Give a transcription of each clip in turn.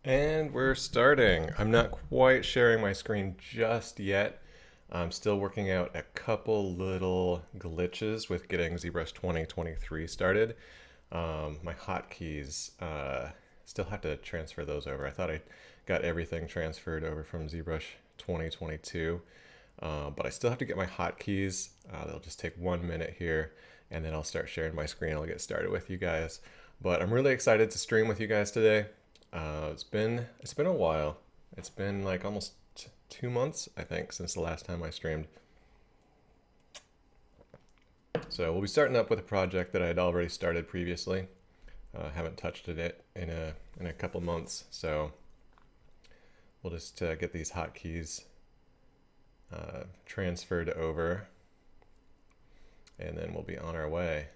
And we're starting. I'm not quite sharing my screen just yet. I'm still working out a couple little glitches with getting ZBrush 2023 started. My hotkeys, still have to transfer those over. I thought I got everything transferred over from ZBrush 2022, but I still have to get my hotkeys. They'll just take 1 minute here, and then I'll start sharing my screen. I'll get started with you guys. But I'm really excited to stream with you guys today. It's been a while. It's been like almost 2 months, I think, since the last time I streamed. So we'll be starting up with a project that I had already started previously. Haven't touched it in a couple months, so we'll just get these hotkeys transferred over, and then we'll be on our way.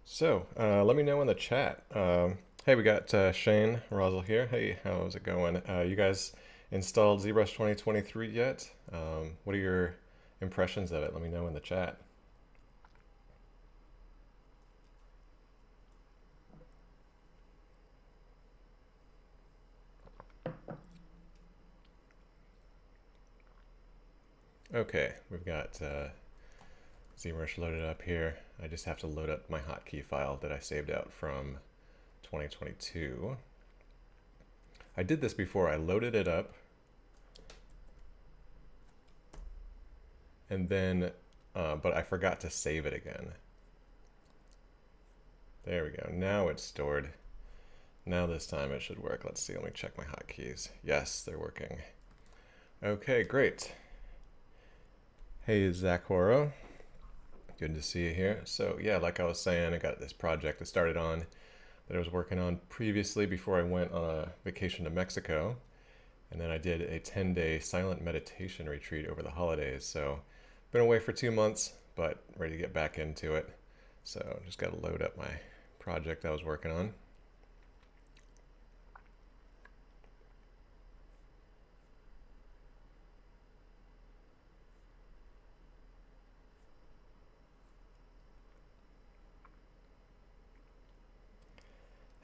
So let me know in the chat. Hey, we got Shane Rosal here. Hey, how's it going? You guys installed ZBrush 2023 yet? What are your impressions of it? Let me know in the chat. Okay, we've got ZBrush loaded up here. I just have to load up my hotkey file that I saved out from 2022. I did this before. I loaded it up, and then, but I forgot to save it again. There we go. Now it's stored. Now this time it should work. Let's see. Let me check my hotkeys. Yes, they're working. Okay, great. Hey, Zach Horo. Good to see you here. So yeah, like I was saying, I got this project I started on that I was working on previously before I went on a vacation to Mexico. And then I did a 10-day silent meditation retreat over the holidays. So been away for 2 months, but ready to get back into it. So just got to load up my project I was working on.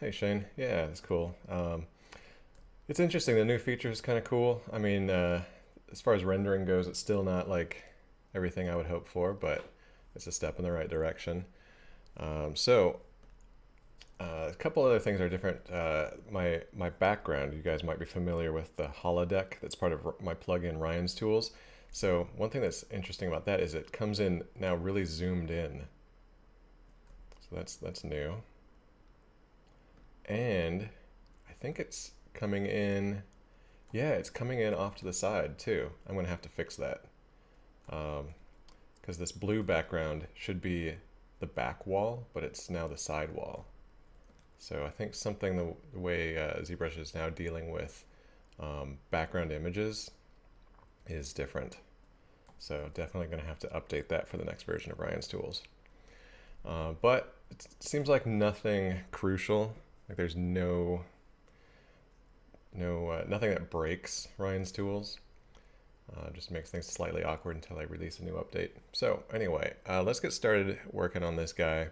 Hey Shane, yeah, that's cool. It's interesting. The new feature is kind of cool. I mean, as far as rendering goes, it's still not like everything I would hope for, but it's a step in the right direction. A couple other things are different. My background, you guys might be familiar with the holodeck that's part of my plugin Ryan's Tools. So one thing that's interesting about that is it comes in now really zoomed in. So that's new. And I think it's coming in, yeah, it's coming in off to the side too. I'm gonna have to fix that. Because this blue background should be the back wall, but it's now the side wall. So I think something the way ZBrush is now dealing with background images is different. So definitely going to have to update that for the next version of Ryan's Tools. But it seems like nothing crucial. Like there's nothing that breaks Ryan's Tools. Just makes things slightly awkward until I release a new update. So anyway, let's get started working on this guy.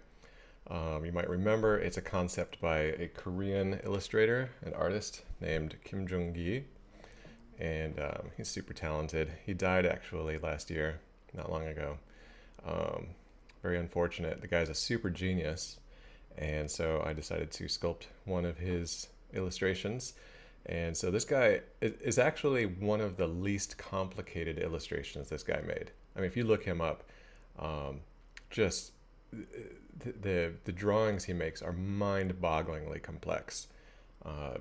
You might remember it's a concept by a Korean illustrator and artist named Jonggi, and he's super talented. He died actually last year, not long ago. Very unfortunate. The guy's a super genius, and so I decided to sculpt one of his illustrations. And so this guy is actually one of the least complicated illustrations this guy made. I mean, if you look him up, just the drawings he makes are mind-bogglingly complex. I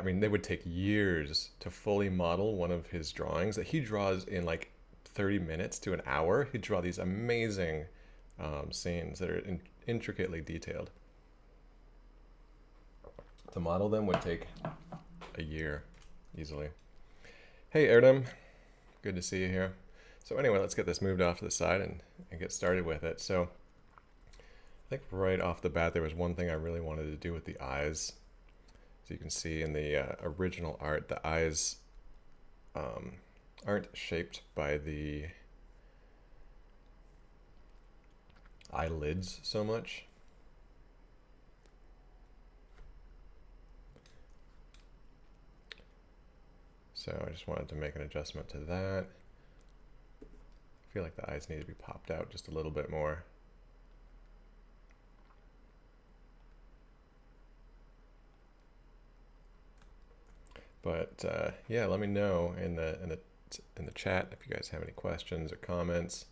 mean, they would take years to fully model one of his drawings that he draws in like 30 minutes to an hour. He'd draw these amazing scenes that are intricately detailed. To model them would take a year easily. Hey Erdem, good to see you here. So anyway, let's get this moved off to the side and get started with it. So I think right off the bat there was one thing I really wanted to do with the eyes. As you can see in the original art, the eyes aren't shaped by the eyelids so much. So I just wanted to make an adjustment to that. I feel like the eyes need to be popped out just a little bit more. But yeah, let me know in the chat if you guys have any questions or comments.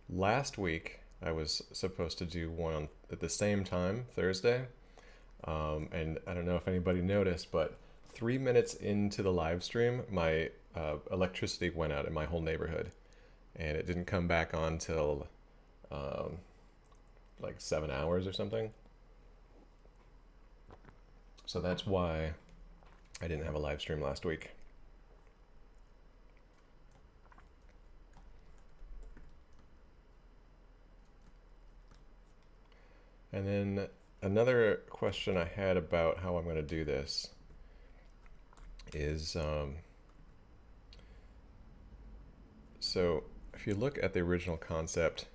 Last week I was supposed to do one at the same time, Thursday, and I don't know if anybody noticed, but 3 minutes into the live stream, my electricity went out in my whole neighborhood, and it didn't come back on till like 7 hours or something. So that's why I didn't have a live stream last week. And then another question I had about how I'm going to do this is, so if you look at the original concept,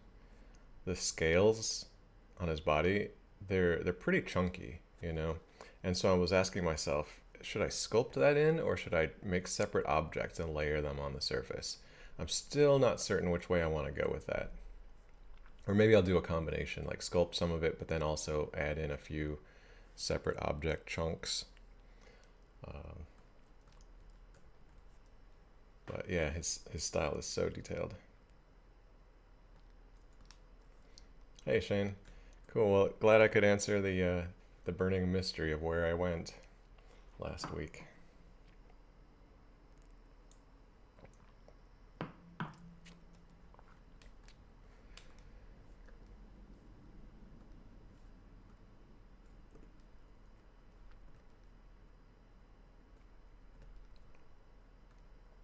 the scales on his body, they're pretty chunky, you know? And so I was asking myself, should I sculpt that in, or should I make separate objects and layer them on the surface? I'm still not certain which way I want to go with that. Or maybe I'll do a combination, like sculpt some of it, but then also add in a few separate object chunks. But yeah, his style is so detailed. Hey Shane, cool. Well, glad I could answer the burning mystery of where I went last week.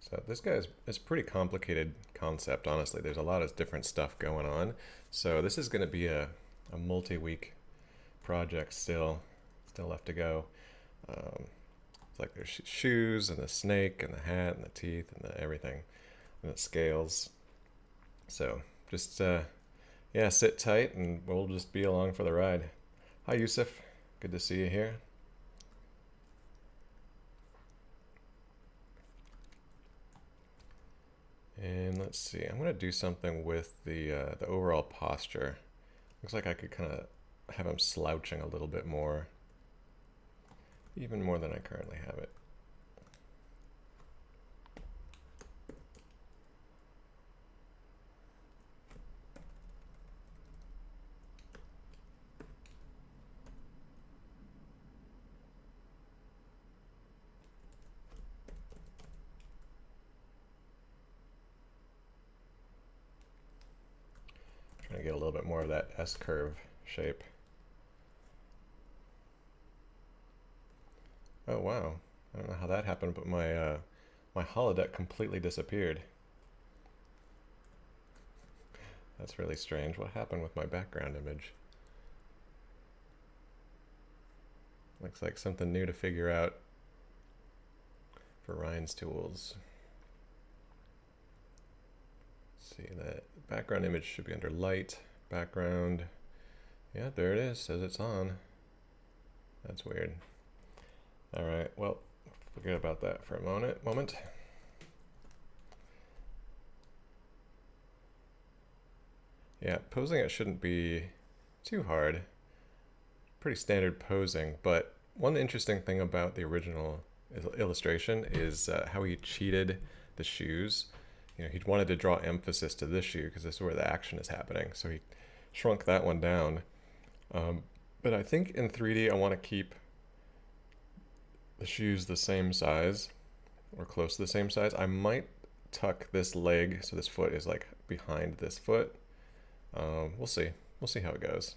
So this guy is pretty complicated concept, honestly. There's a lot of different stuff going on. So this is going to be a multi-week project still left to go. It's like there's shoes and the snake and the hat and the teeth and the everything and the scales. So just yeah, sit tight and we'll just be along for the ride. Hi Yusuf, good to see you here. And let's see, I'm gonna do something with the overall posture. Looks like I could kind of have him slouching a little bit more, even more than I currently have it. Trying to get a little bit more of that S-curve shape. Oh wow, I don't know how that happened, but my my holodeck completely disappeared. That's really strange. What happened with my background image? Looks like something new to figure out for Ryan's tools. Let's see, that background image should be under light, background. Yeah, there it is, says it's on. That's weird. All right, well, forget about that for a moment. Yeah, posing it shouldn't be too hard. Pretty standard posing, but one interesting thing about the original illustration is how he cheated the shoes. You know, he wanted to draw emphasis to this shoe because this is where the action is happening. So he shrunk that one down. But I think in 3D I want to keep the shoes the same size or close to the same size. I might tuck this leg so this foot is like behind this foot. We'll see. We'll see how it goes.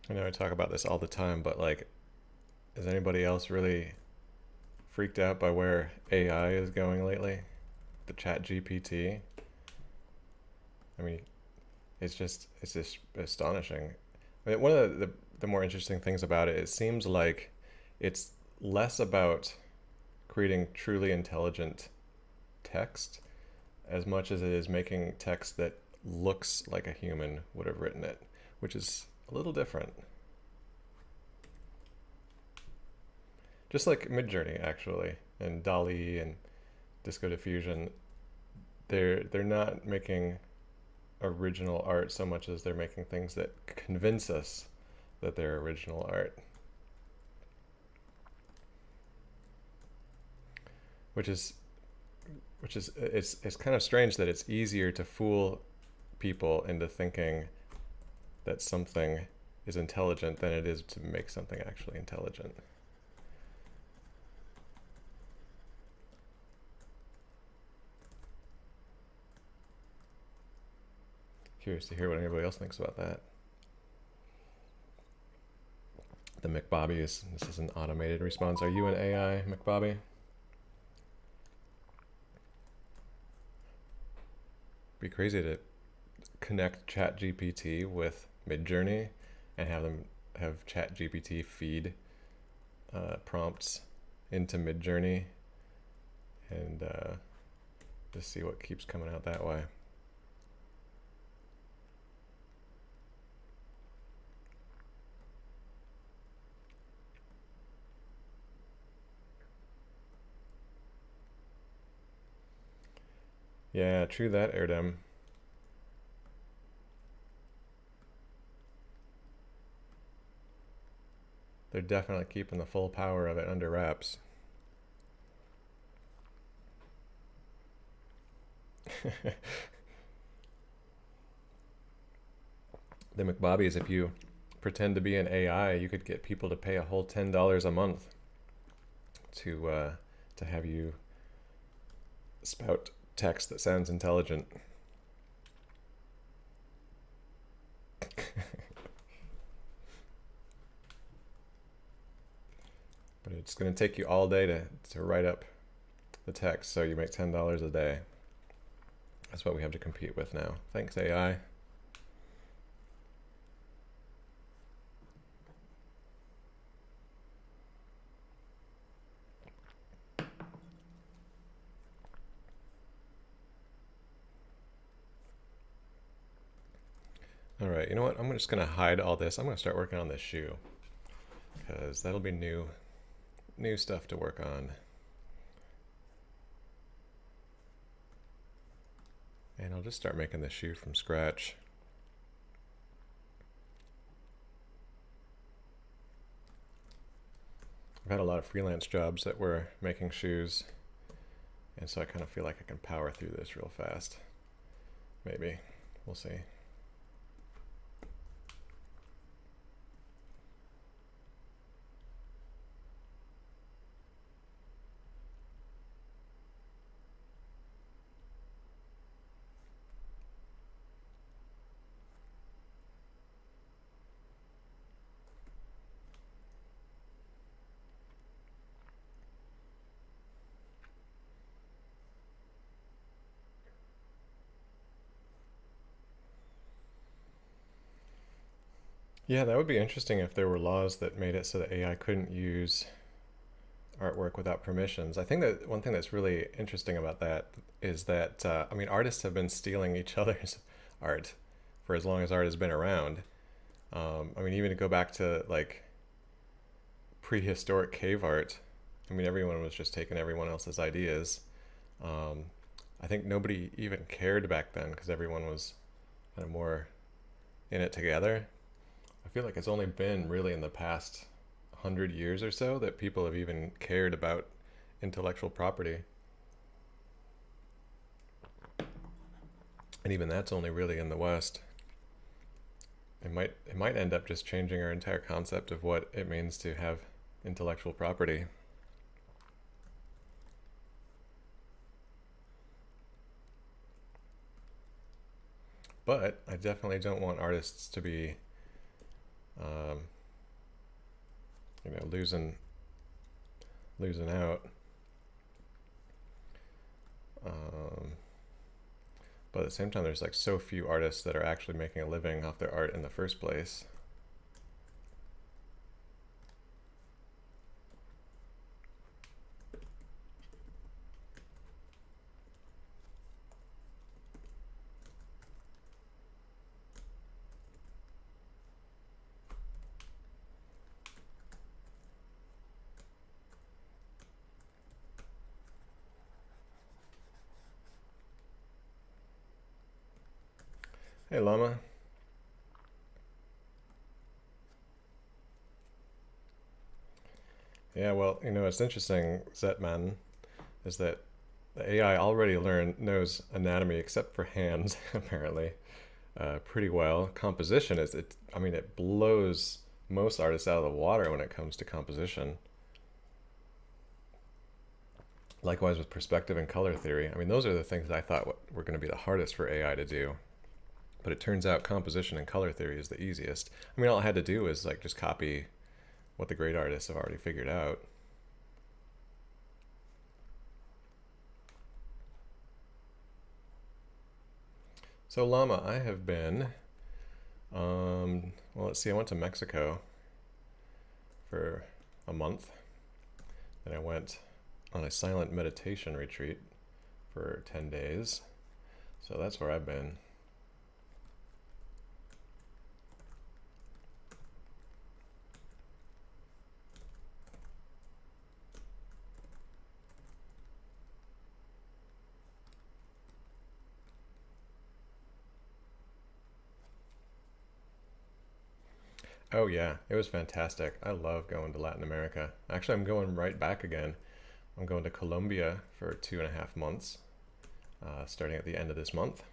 I know I talk about this all the time, but like, is anybody else really freaked out by where AI is going lately? The Chat GPT. I mean, it's just astonishing. I mean, one of the more interesting things about it, it seems like it's less about creating truly intelligent text as much as it is making text that looks like a human would have written it, which is a little different. Just like Midjourney, actually, and DALL-E and Disco Diffusion, they're not making original art so much as they're making things that convince us that they're original art, which is it's kind of strange that it's easier to fool people into thinking that something is intelligent than it is to make something actually intelligent. Curious to hear what anybody else thinks about that. The McBobby this is an automated response. Are you an AI, McBobby? Be crazy to connect ChatGPT with Midjourney and have ChatGPT feed prompts into Midjourney and just see what keeps coming out that way. Yeah, true that, Erdem. They're definitely keeping the full power of it under wraps. The McBobbies, if you pretend to be an AI, you could get people to pay a whole $10 a month to have you spout text that sounds intelligent. But it's going to take you all day to write up the text, so you make $10 a day. That's what we have to compete with now. Thanks, AI. All right, you know what? I'm just going to hide all this. I'm going to start working on this shoe because that'll be new stuff to work on. And I'll just start making the shoe from scratch. I've had a lot of freelance jobs that were making shoes, and so I kind of feel like I can power through this real fast. Maybe. We'll see. Yeah, that would be interesting if there were laws that made it so that AI couldn't use artwork without permissions. I think that one thing that's really interesting about that is that, I mean, artists have been stealing each other's art for as long as art has been around. I mean, even to go back to like prehistoric cave art, I mean, everyone was just taking everyone else's ideas. Um, I think nobody even cared back then because everyone was kind of more in it together. I feel like it's only been really in the past 100 years or so that people have even cared about intellectual property. And even that's only really in the West. It might end up just changing our entire concept of what it means to have intellectual property. But I definitely don't want artists to be um, you know, losing out. But at the same time, there's like so few artists that are actually making a living off their art in the first place. Hey, Llama. Yeah, well, you know, it's interesting, Zetman, is that the AI already knows anatomy except for hands, apparently, pretty well. Composition is it. I mean, it blows most artists out of the water when it comes to composition. Likewise with perspective and color theory. I mean, those are the things that I thought were going to be the hardest for AI to do. But it turns out composition and color theory is the easiest. I mean, all I had to do was like just copy what the great artists have already figured out. So Llama, I have been, well, let's see, I went to Mexico for a month. Then I went on a silent meditation retreat for 10 days. So that's where I've been. Oh yeah, it was fantastic. I love going to Latin America. Actually, I'm going right back again. I'm going to Colombia for 2.5 months, starting at the end of this month.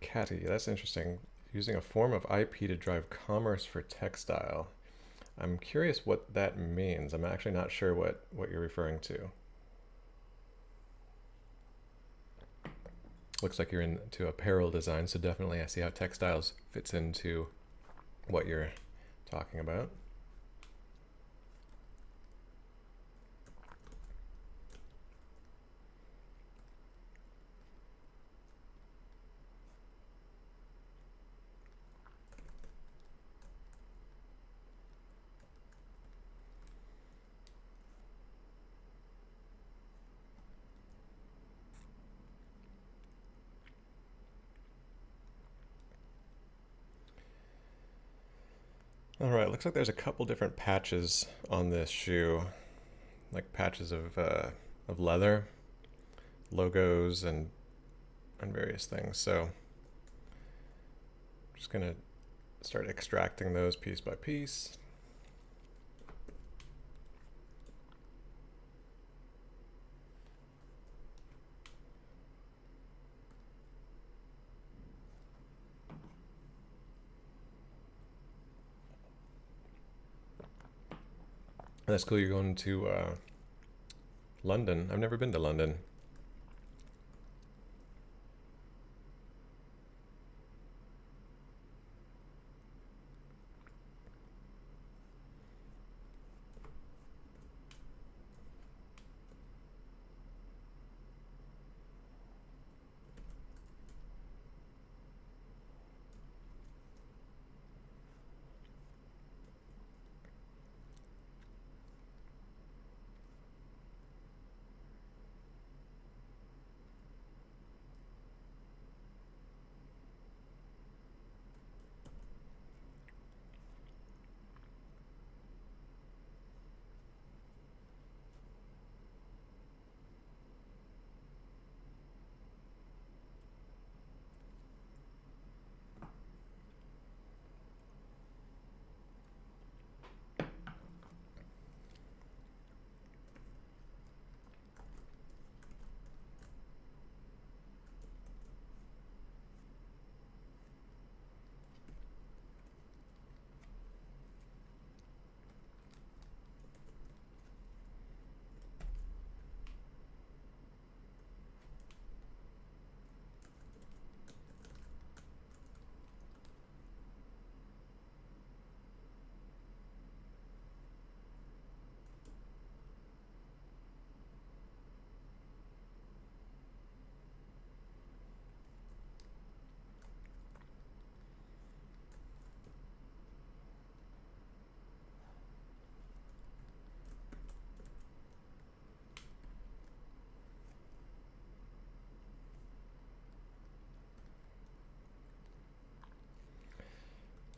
Catty, that's interesting. Using a form of IP to drive commerce for textile. I'm curious what that means. I'm actually not sure what you're referring to. Looks like you're into apparel design, so definitely I see how textiles fits into what you're talking about. All right, looks like there's a couple different patches on this shoe, like patches of leather, logos, and various things. So I'm just gonna start extracting those piece by piece. That's cool. You're going to London. I've never been to London.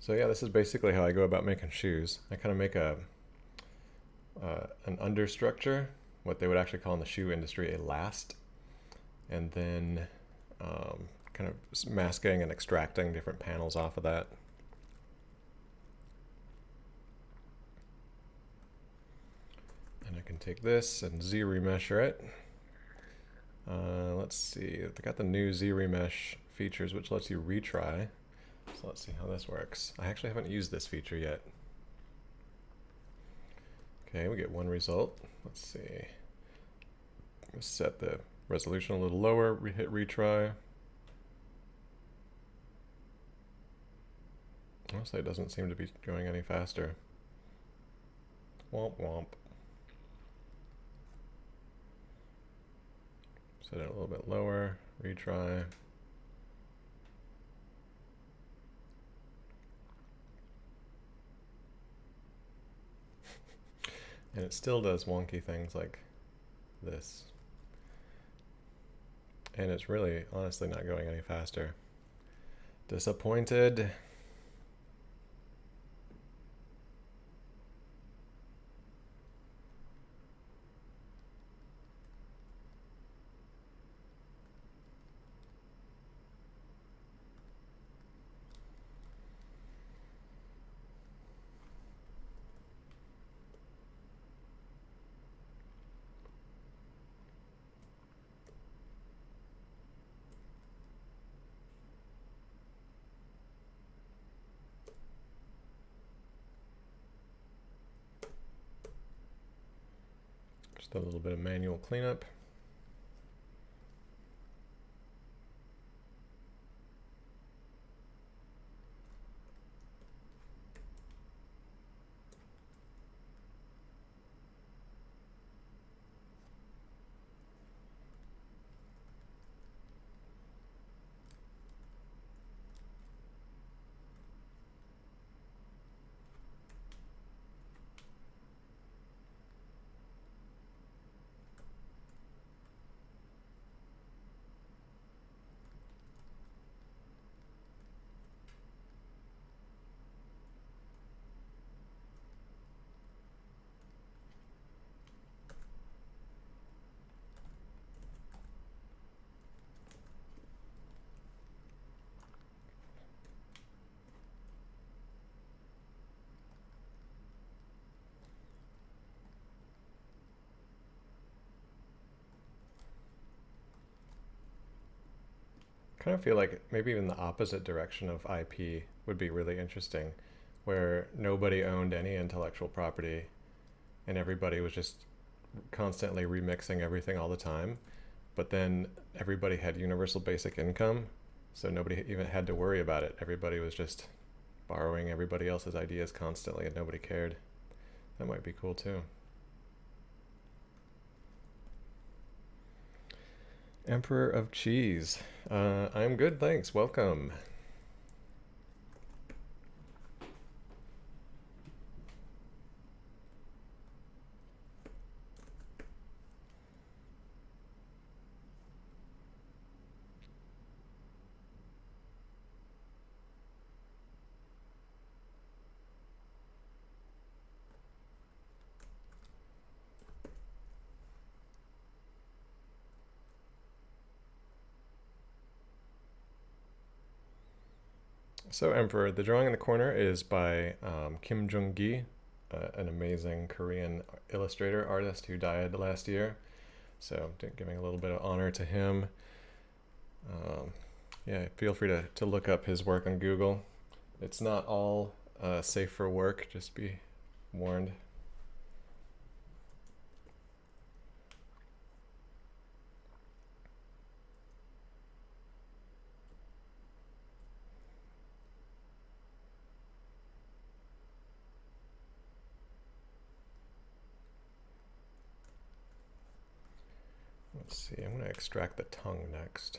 So yeah, this is basically how I go about making shoes. I kind of make an understructure, what they would actually call in the shoe industry a last, and then kind of masking and extracting different panels off of that. And I can take this and Z-remesher it. Let's see, they got the new Z-remesh features, which lets you retry. So let's see how this works. I actually haven't used this feature yet. Okay, we get one result. Let's see. Let's set the resolution a little lower, hit retry. Honestly, it doesn't seem to be going any faster. Womp womp. Set it a little bit lower, retry. And it still does wonky things like this. And it's really, honestly, not going any faster. Disappointed. Just a little bit of manual cleanup. Kind of feel like maybe even the opposite direction of IP would be really interesting, where nobody owned any intellectual property and everybody was just constantly remixing everything all the time. But then everybody had universal basic income, so nobody even had to worry about it. Everybody was just borrowing everybody else's ideas constantly and nobody cared. That might be cool too. Emperor of Cheese. I'm good, thanks. Welcome. So Emperor, the drawing in the corner is by Kim Jonggi, an amazing Korean illustrator artist who died last year. So giving a little bit of honor to him. Yeah, feel free to look up his work on Google. It's not all safe for work, just be warned. Let's see, I'm going to extract the tongue next.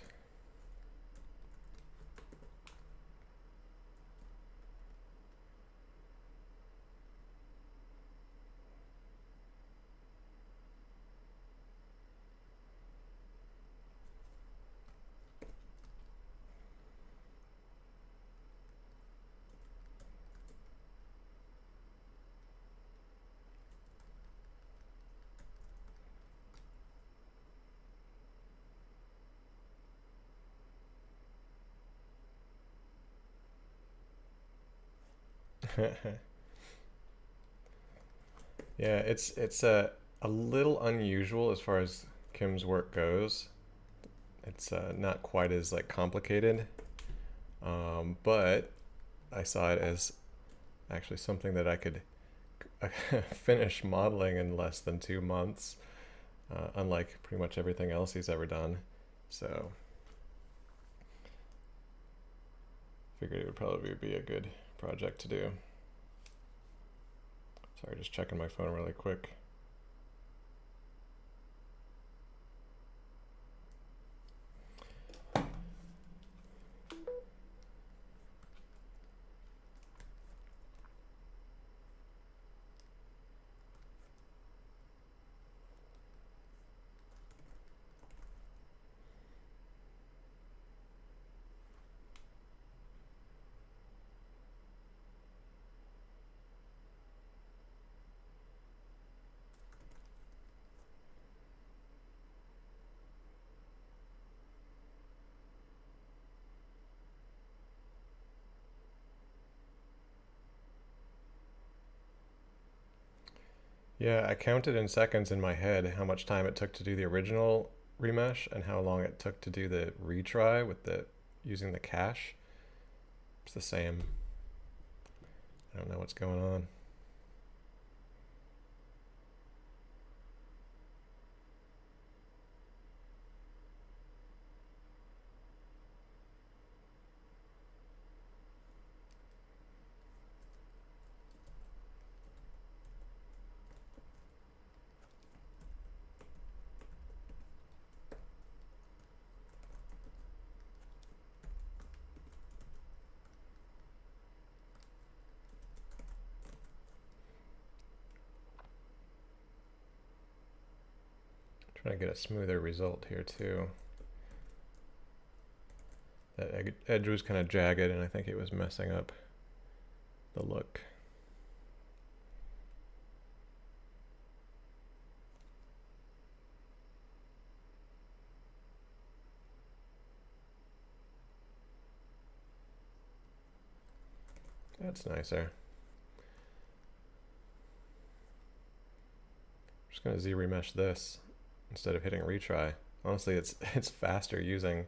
Yeah, it's a little unusual as far as Kim's work goes. It's not quite as like complicated, but I saw it as actually something that I could finish modeling in less than 2 months, unlike pretty much everything else he's ever done. So figured it would probably be a good project to do. Sorry, just checking my phone really quick. Yeah, I counted in seconds in my head how much time it took to do the original remesh and how long it took to do the retry with the using the cache. It's the same. I don't know what's going on. Trying to get a smoother result here too. That edge was kind of jagged and I think it was messing up the look. That's nicer. I'm just gonna Z-remesh this instead of hitting retry. Honestly, it's faster using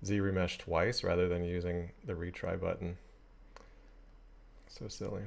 Z-remesh twice rather than using the retry button. So silly.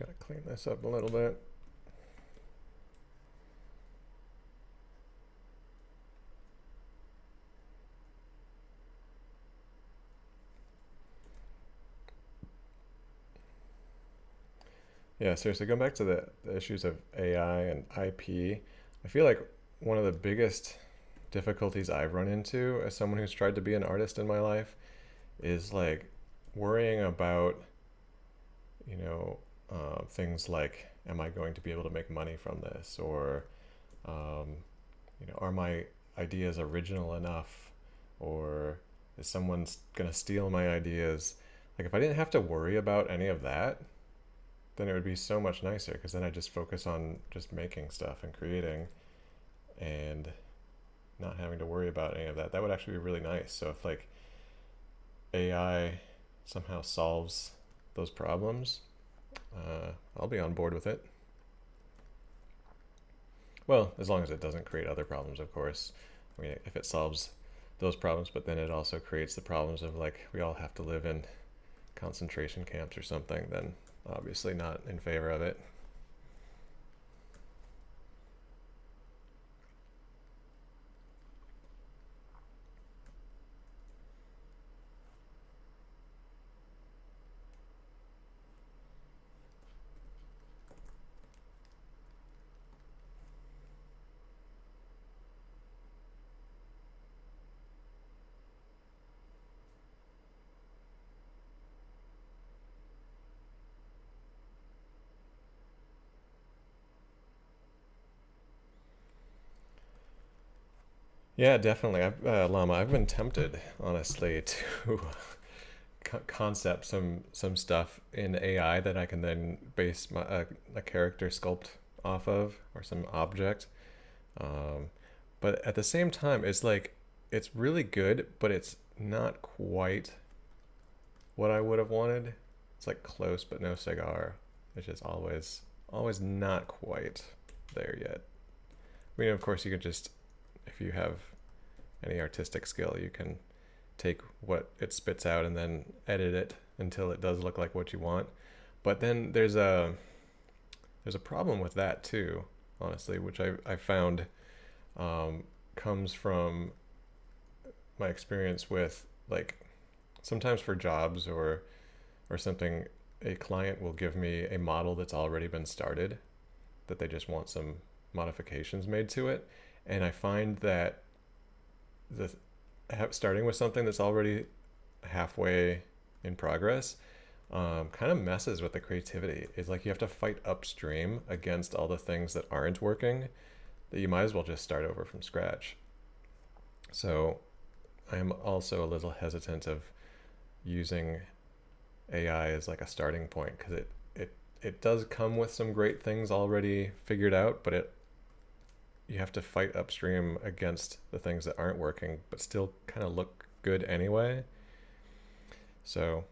gotta clean this up a little bit. Yeah, seriously, going back to the issues of AI and IP, I feel like one of the biggest difficulties I've run into as someone who's tried to be an artist in my life is like worrying about, you know, things like, am I going to be able to make money from this? Or, um, are my ideas original enough? Or is someone going to steal my ideas? Like, if I didn't have to worry about any of that, then it would be so much nicer because then I just focus on just making stuff and creating and not having to worry about any of that. That would actually be really nice. So if like AI somehow solves those problems, I'll be on board with it. Well, as long as it doesn't create other problems, of course. I mean, if it solves those problems, but then it also creates the problems of like we all have to live in concentration camps or something, then obviously not in favor of it. Yeah, definitely. Llama, I've been tempted, honestly, to concept some stuff in AI that I can then base a character sculpt off of or some object. Um, but at the same time, it's like it's really good, but it's not quite what I would have wanted. It's like close but no cigar. It's just always not quite there yet. I mean, of course, you can just, if you have any artistic skill, you can take what it spits out and then edit it until it does look like what you want. But then there's a problem with that too, honestly, which I found comes from my experience with like sometimes for jobs or something, a client will give me a model that's already been started that they just want some modifications made to it, and I find that the starting with something that's already halfway in progress kind of messes with the creativity. It's like you have to fight upstream against all the things that aren't working, that you might as well just start over from scratch. So I am also a little hesitant of using AI as like a starting point because it does come with some great things already figured out, but you have to fight upstream against the things that aren't working but still kind of look good anyway. So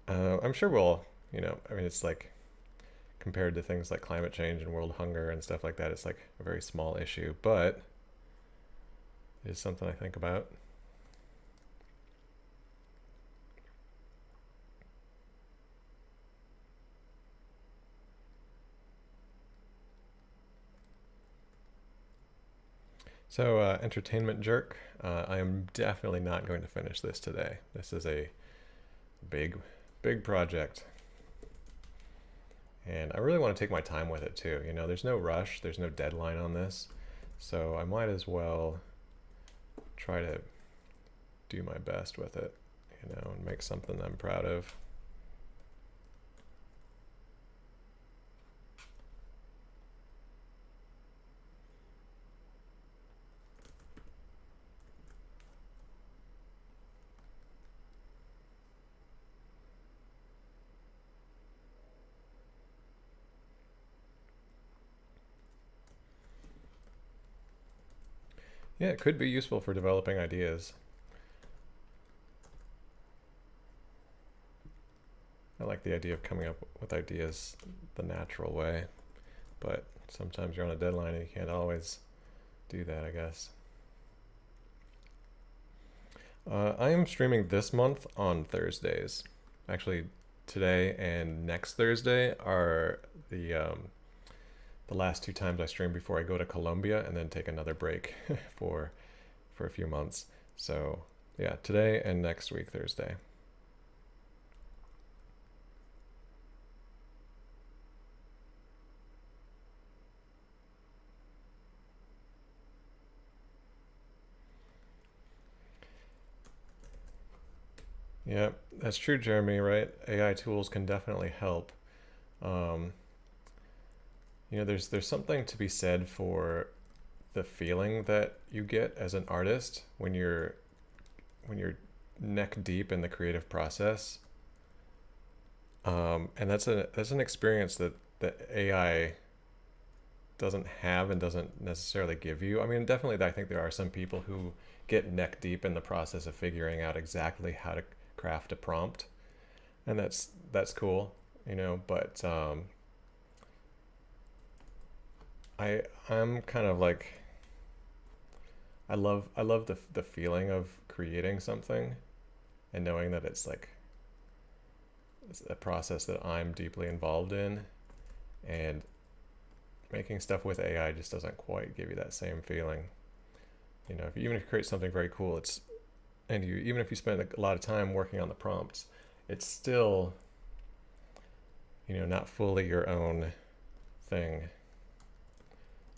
I'm sure we'll, I mean, it's like compared to things like climate change and world hunger and stuff like that, it's like a very small issue, but it is something I think about. So, entertainment jerk. I am definitely not going to finish this today. This is a big, big project. And I really want to take my time with it too. There's no rush, there's no deadline on this. So I might as well try to do my best with it, and make something I'm proud of. Yeah, it could be useful for developing ideas. I like the idea of coming up with ideas the natural way, but sometimes you're on a deadline and you can't always do that, I guess. I am streaming this month on Thursdays. Actually, today and next Thursday are the last 2 times I stream before I go to Colombia and then take another break for a few months. So yeah, today and next week, Thursday. Yeah, that's true, Jeremy, right? AI tools can definitely help. Um, there's something to be said for the feeling that you get as an artist when you're neck deep in the creative process. And that's an experience that AI doesn't have and doesn't necessarily give you. I mean, definitely, I think there are some people who get neck deep in the process of figuring out exactly how to craft a prompt, and that's cool, But I'm kind of like I love the feeling of creating something and knowing that it's a process that I'm deeply involved in, and making stuff with AI just doesn't quite give you that same feeling. Even if you create something very cool, even if you spend a lot of time working on the prompts, it's still, not fully your own thing.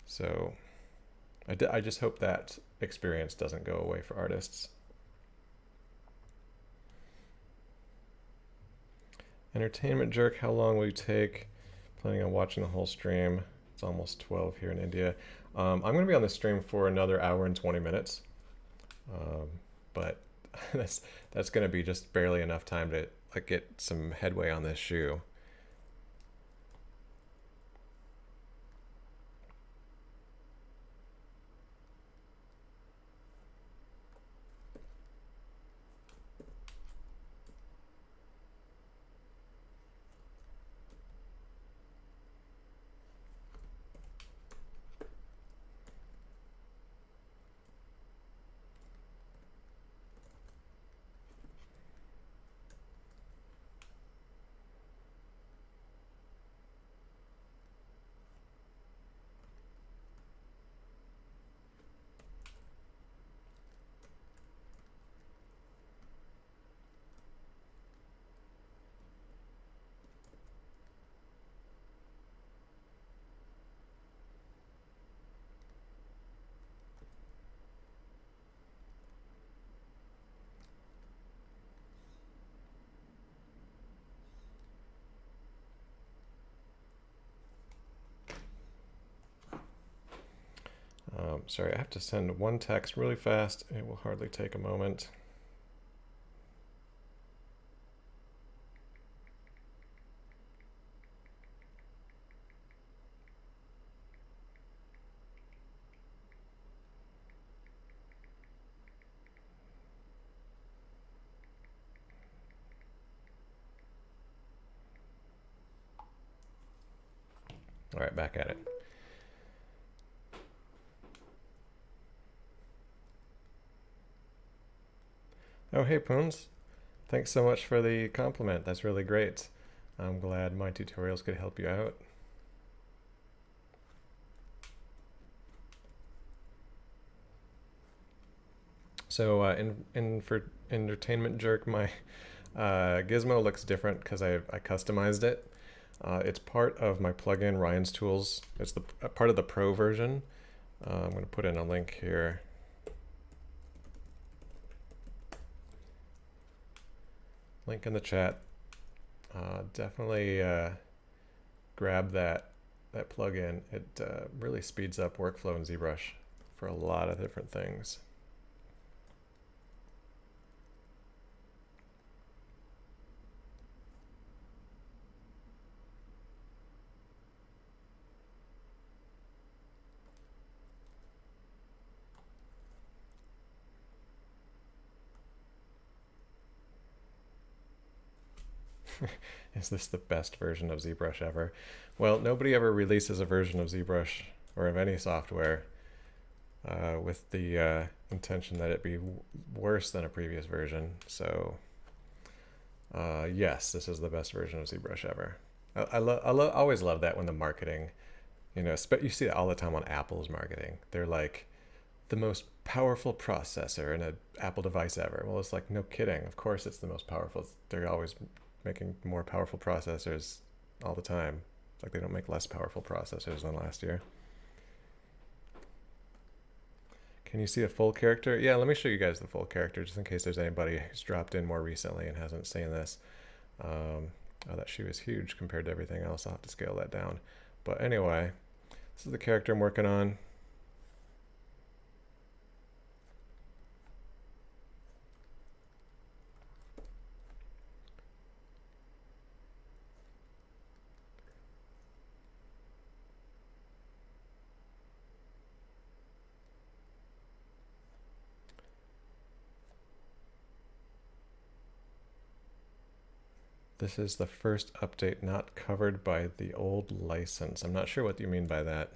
So I just hope that experience doesn't go away for artists. Entertainment Jerk, how long will you take? Planning on watching the whole stream. It's almost 12 here in India. I'm going to be on the stream for another hour and 20 minutes. But that's going to be just barely enough time to get some headway on this shoe. Sorry, I have to send one text really fast. It will hardly take a moment. All right, back at it. Oh, hey, Poons. Thanks so much for the compliment. That's really great. I'm glad my tutorials could help you out. So for Entertainment Jerk, my gizmo looks different because I customized it. It's part of my plugin, Ryan's Tools. It's part of the Pro version. I'm going to put in a link here. Link in the chat. Definitely grab that plugin. It really speeds up workflow in ZBrush for a lot of different things. Is this the best version of ZBrush ever? Well, nobody ever releases a version of ZBrush or of any software with the intention that it be worse than a previous version. So Yes, this is the best version of ZBrush ever. Always love that when the marketing, you see it all the time on Apple's marketing. They're like the most powerful processor in an Apple device ever. Well, it's like, no kidding. Of course it's the most powerful. They're always making more powerful processors all the time. It's like they don't make less powerful processors than last year. Can you see a full character? Yeah, let me show you guys the full character just in case there's anybody who's dropped in more recently and hasn't seen this. Oh, that shoe is huge compared to everything else. I'll have to scale that down. But anyway, this is the character I'm working on. This is the first update not covered by the old license. I'm not sure what you mean by that.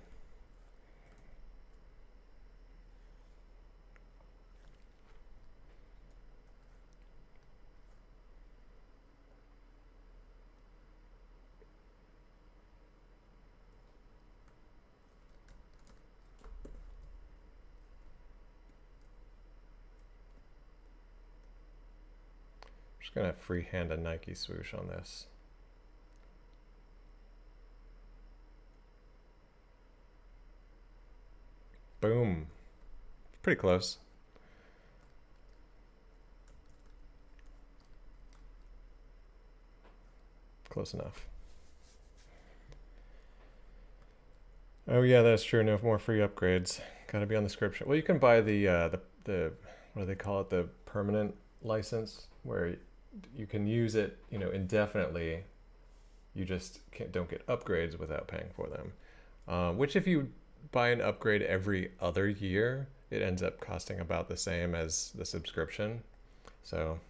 I'm just gonna freehand a Nike swoosh on this. Boom. Pretty close. Close enough. Oh yeah, that's true. No more free upgrades. Gotta be on the scripture. Well, you can buy the what do they call it? The permanent license, where you can use it, indefinitely. You just don't get upgrades without paying for them. Which, if you buy an upgrade every other year, it ends up costing about the same as the subscription. So,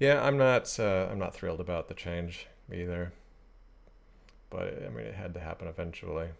yeah, I'm not thrilled about the change either. But I mean, it had to happen eventually.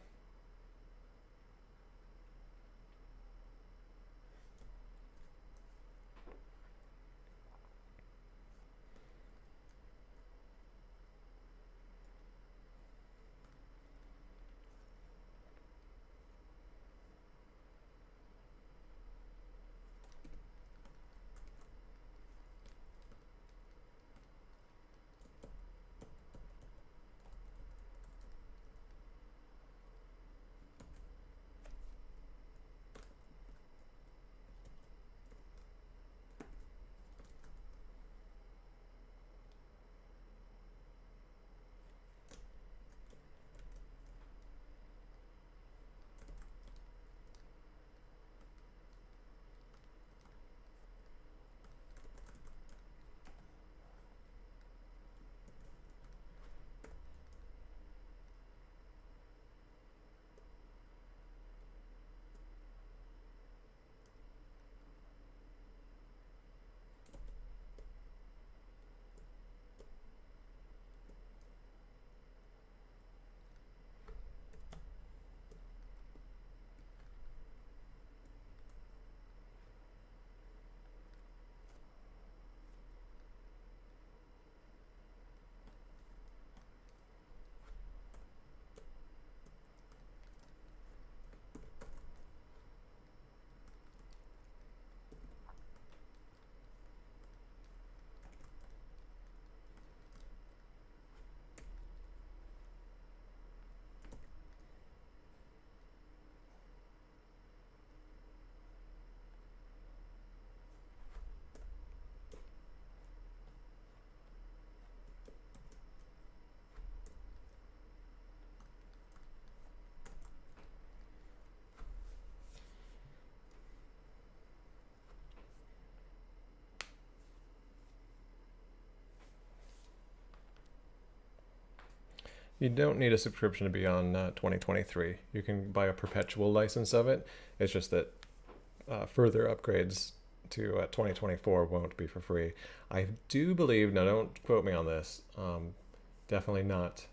You don't need a subscription to be on 2023. You can buy a perpetual license of it. It's just that further upgrades to 2024 won't be for free. I do believe, now don't quote me on this, definitely not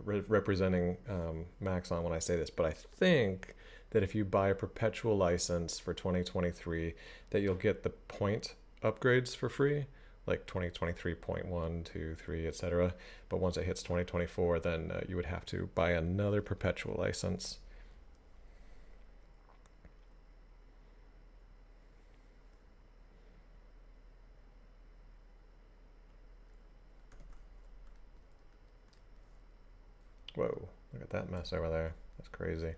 representing Maxon when I say this, but I think that if you buy a perpetual license for 2023, that you'll get the point upgrades for free, like 2023.1, 2, 3, etc. But once it hits 2024, then you would have to buy another perpetual license. Whoa, look at that mess over there. That's crazy.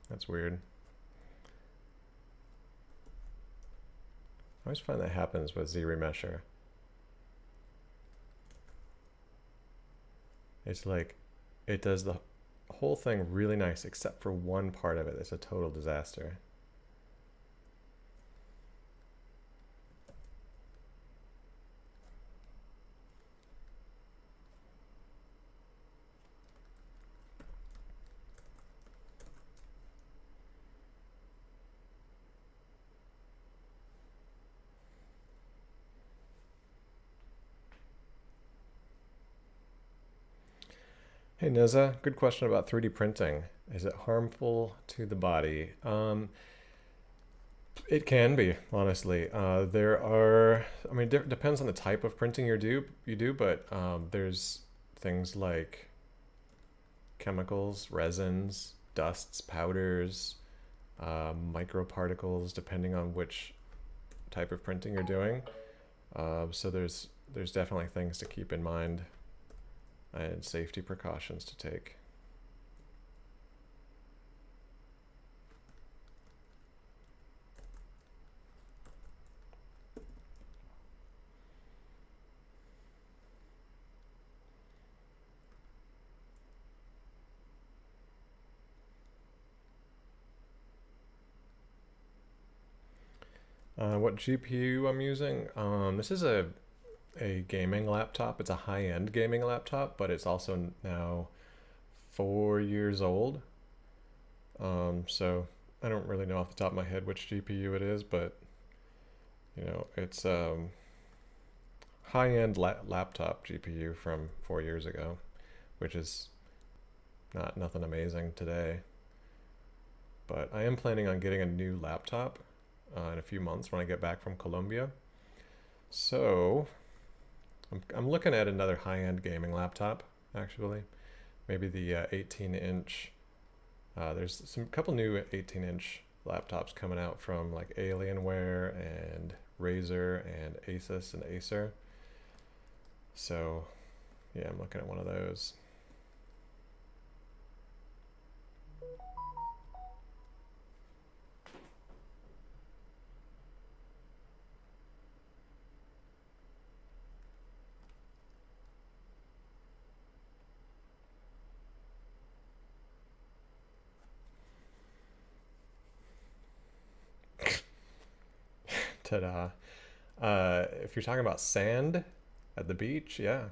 That's weird. I always find that happens with ZRemesher. It's like, it does the whole thing really nice, except for one part of it. It's a total disaster. Hey Neza, good question about 3D printing. Is it harmful to the body? It can be, honestly. There are, I mean, depends on the type of printing you do, but there's things like chemicals, resins, dusts, powders, microparticles, depending on which type of printing you're doing. So there's definitely things to keep in mind and safety precautions to take. What GPU I'm using? This is a gaming laptop. It's a high-end gaming laptop, but it's also now 4 years old. So I don't really know off the top of my head which GPU it is, but you know, it's high-end laptop GPU from 4 years ago, which is nothing amazing today. But I am planning on getting a new laptop in a few months when I get back from Colombia. So I'm looking at another high-end gaming laptop, actually. Maybe the 18-inch. There's some couple new 18-inch laptops coming out from like Alienware and Razer and Asus and Acer. So yeah, I'm looking at one of those. Ta-da. If you're talking about sand at the beach, yeah.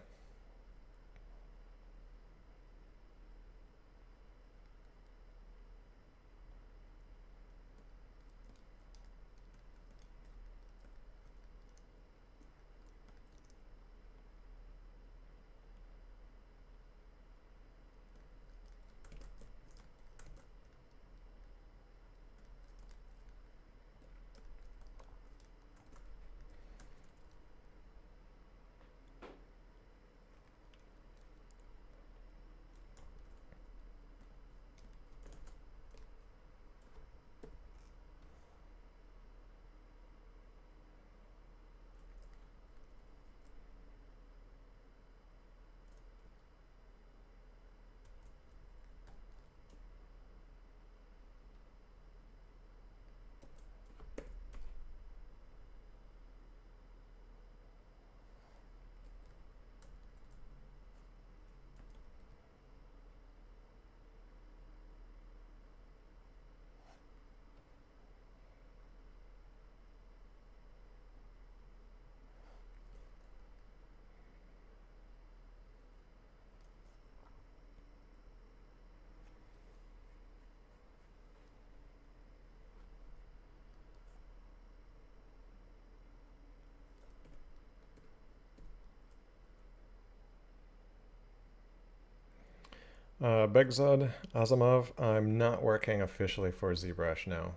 Begzad Azamov, I'm not working officially for ZBrush now.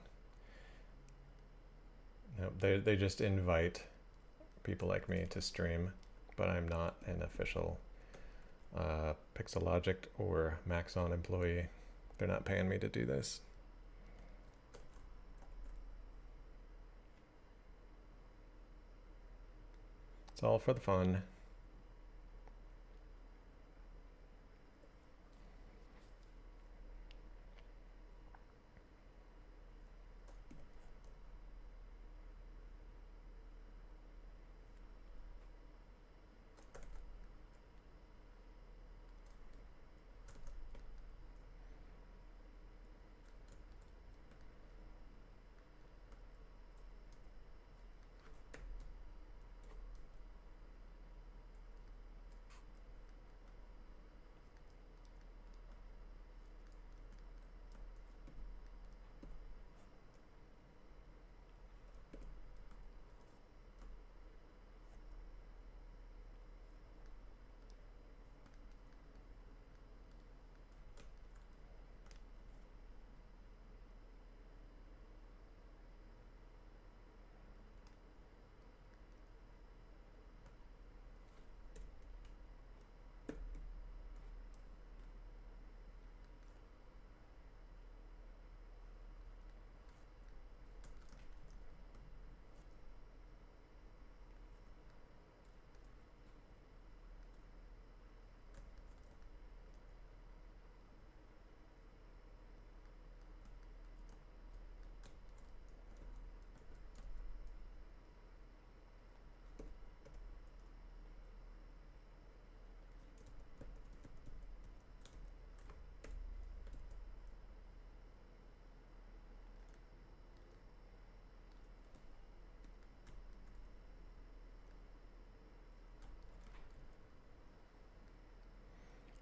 No, they just invite people like me to stream, but I'm not an official Pixelogic or Maxon employee. They're not paying me to do this. It's all for the fun.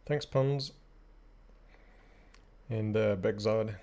Thanks, Puns. And Begzod.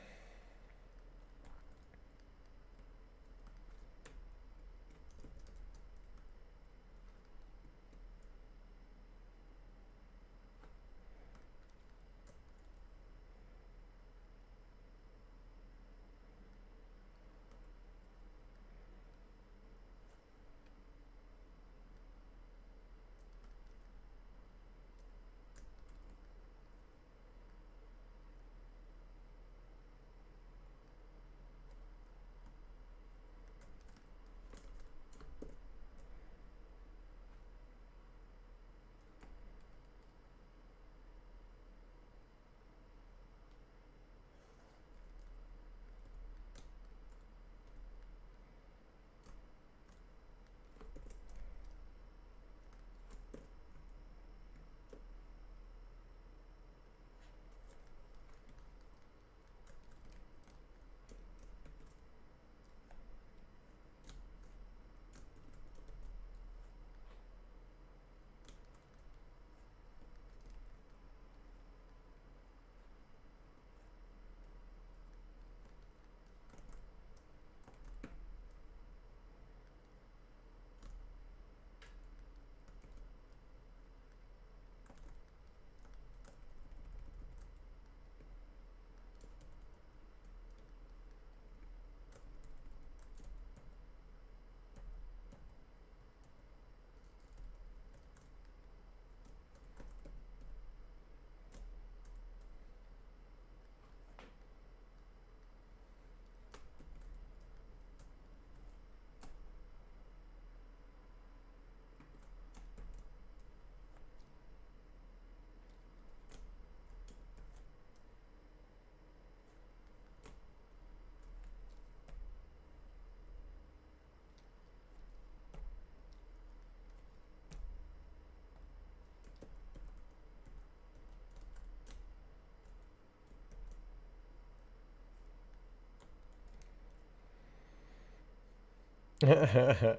Yeah,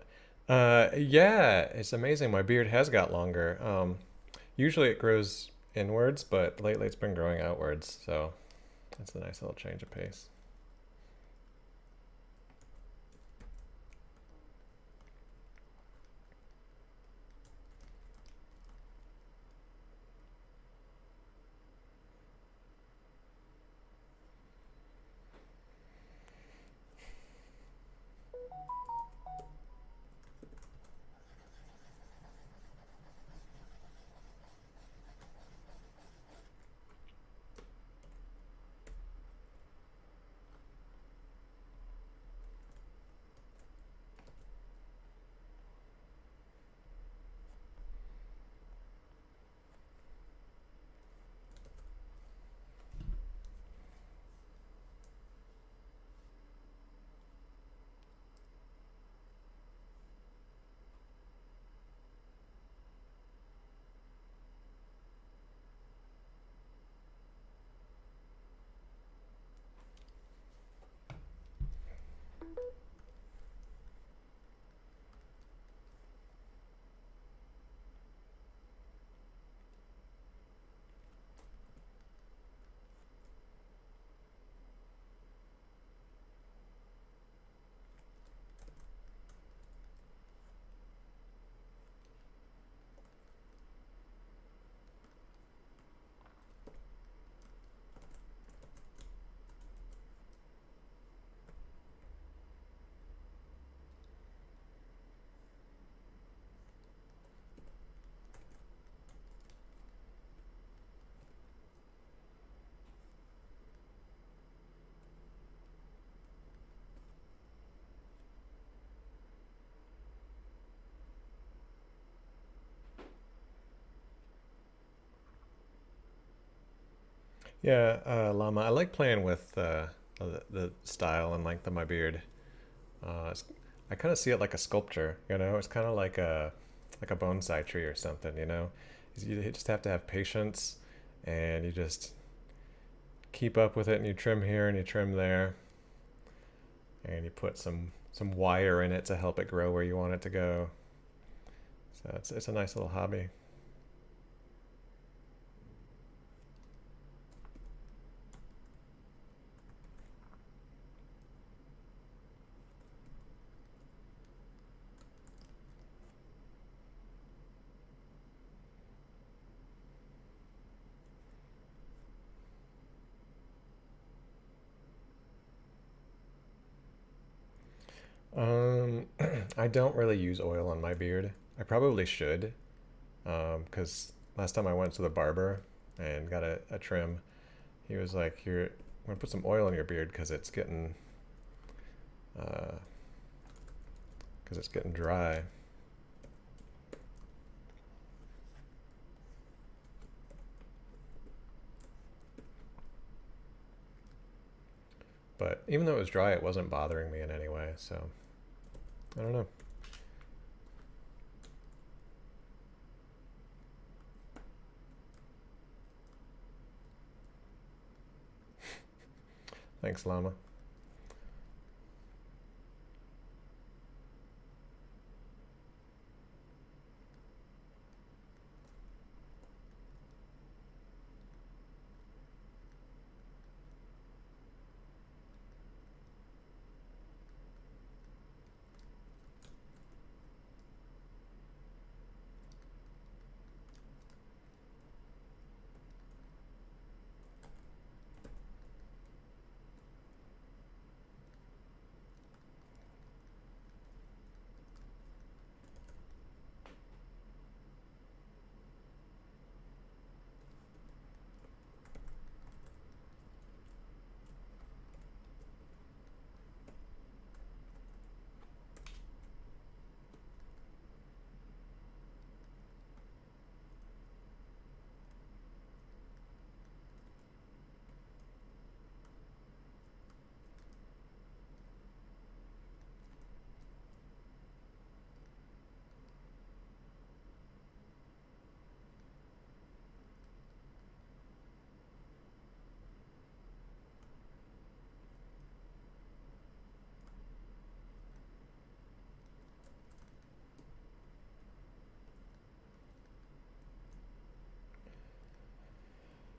it's amazing. My beard has got longer. Usually it grows inwards, but lately it's been growing outwards, so it's a nice little change of pace. Yeah, llama. I like playing with the style and length of my beard. I kind of see it like a sculpture, you know. It's kind of like a bonsai tree or something, you know. You just have to have patience, and you just keep up with it, and you trim here and you trim there, and you put some wire in it to help it grow where you want it to go. So it's a nice little hobby. I don't really use oil on my beard. I probably should, because last time I went to the barber and got a trim, he was like, "You're gonna put some oil in your beard uh, because it's getting dry." But even though it was dry, it wasn't bothering me in any way. So I don't know. Thanks, llama.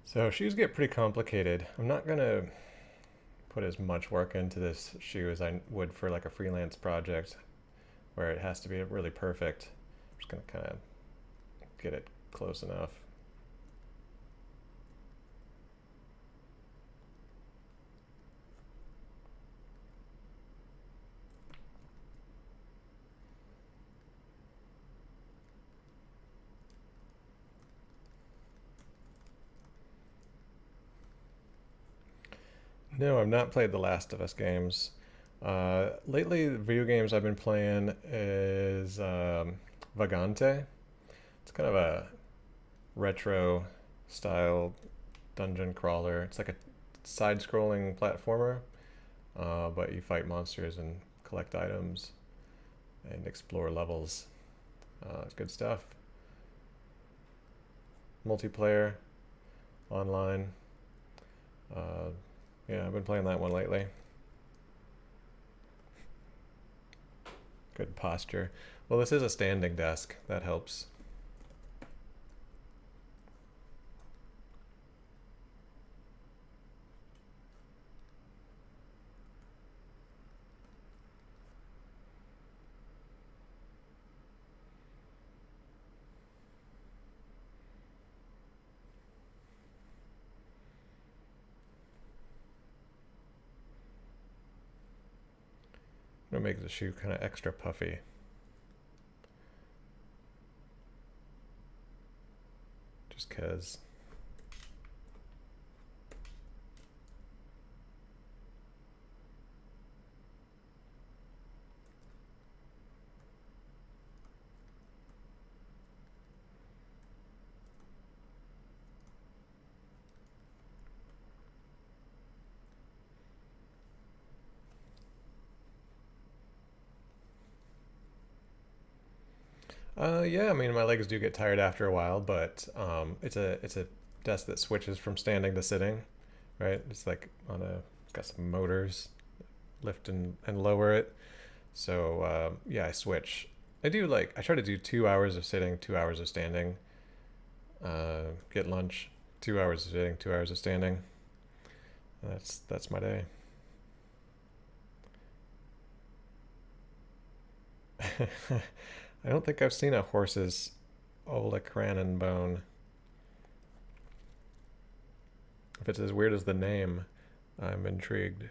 So shoes get pretty complicated. I'm not gonna put as much work into this shoe as I would for like a freelance project where it has to be really perfect. I'm just gonna kind of get it close enough. No, I've not played the Last of Us games. Lately, the video games I've been playing is Vagante. It's kind of a retro style dungeon crawler. It's like a side-scrolling platformer, but you fight monsters and collect items and explore levels. It's good stuff. Multiplayer, online. Uh, yeah, I've been playing that one lately. Good posture. Well, this is a standing desk. That helps. It'll make the shoe kind of extra puffy. Just cause. Yeah, I mean my legs do get tired after a while, but it's a desk that switches from standing to sitting, right? It's like on a it's got some motors, lift and lower it. So yeah, I switch. I try to do 2 hours of sitting, 2 hours of standing. Get lunch, 2 hours of sitting, 2 hours of standing. That's my day. I don't think I've seen a horse's olecranon bone. If it's as weird as the name, I'm intrigued.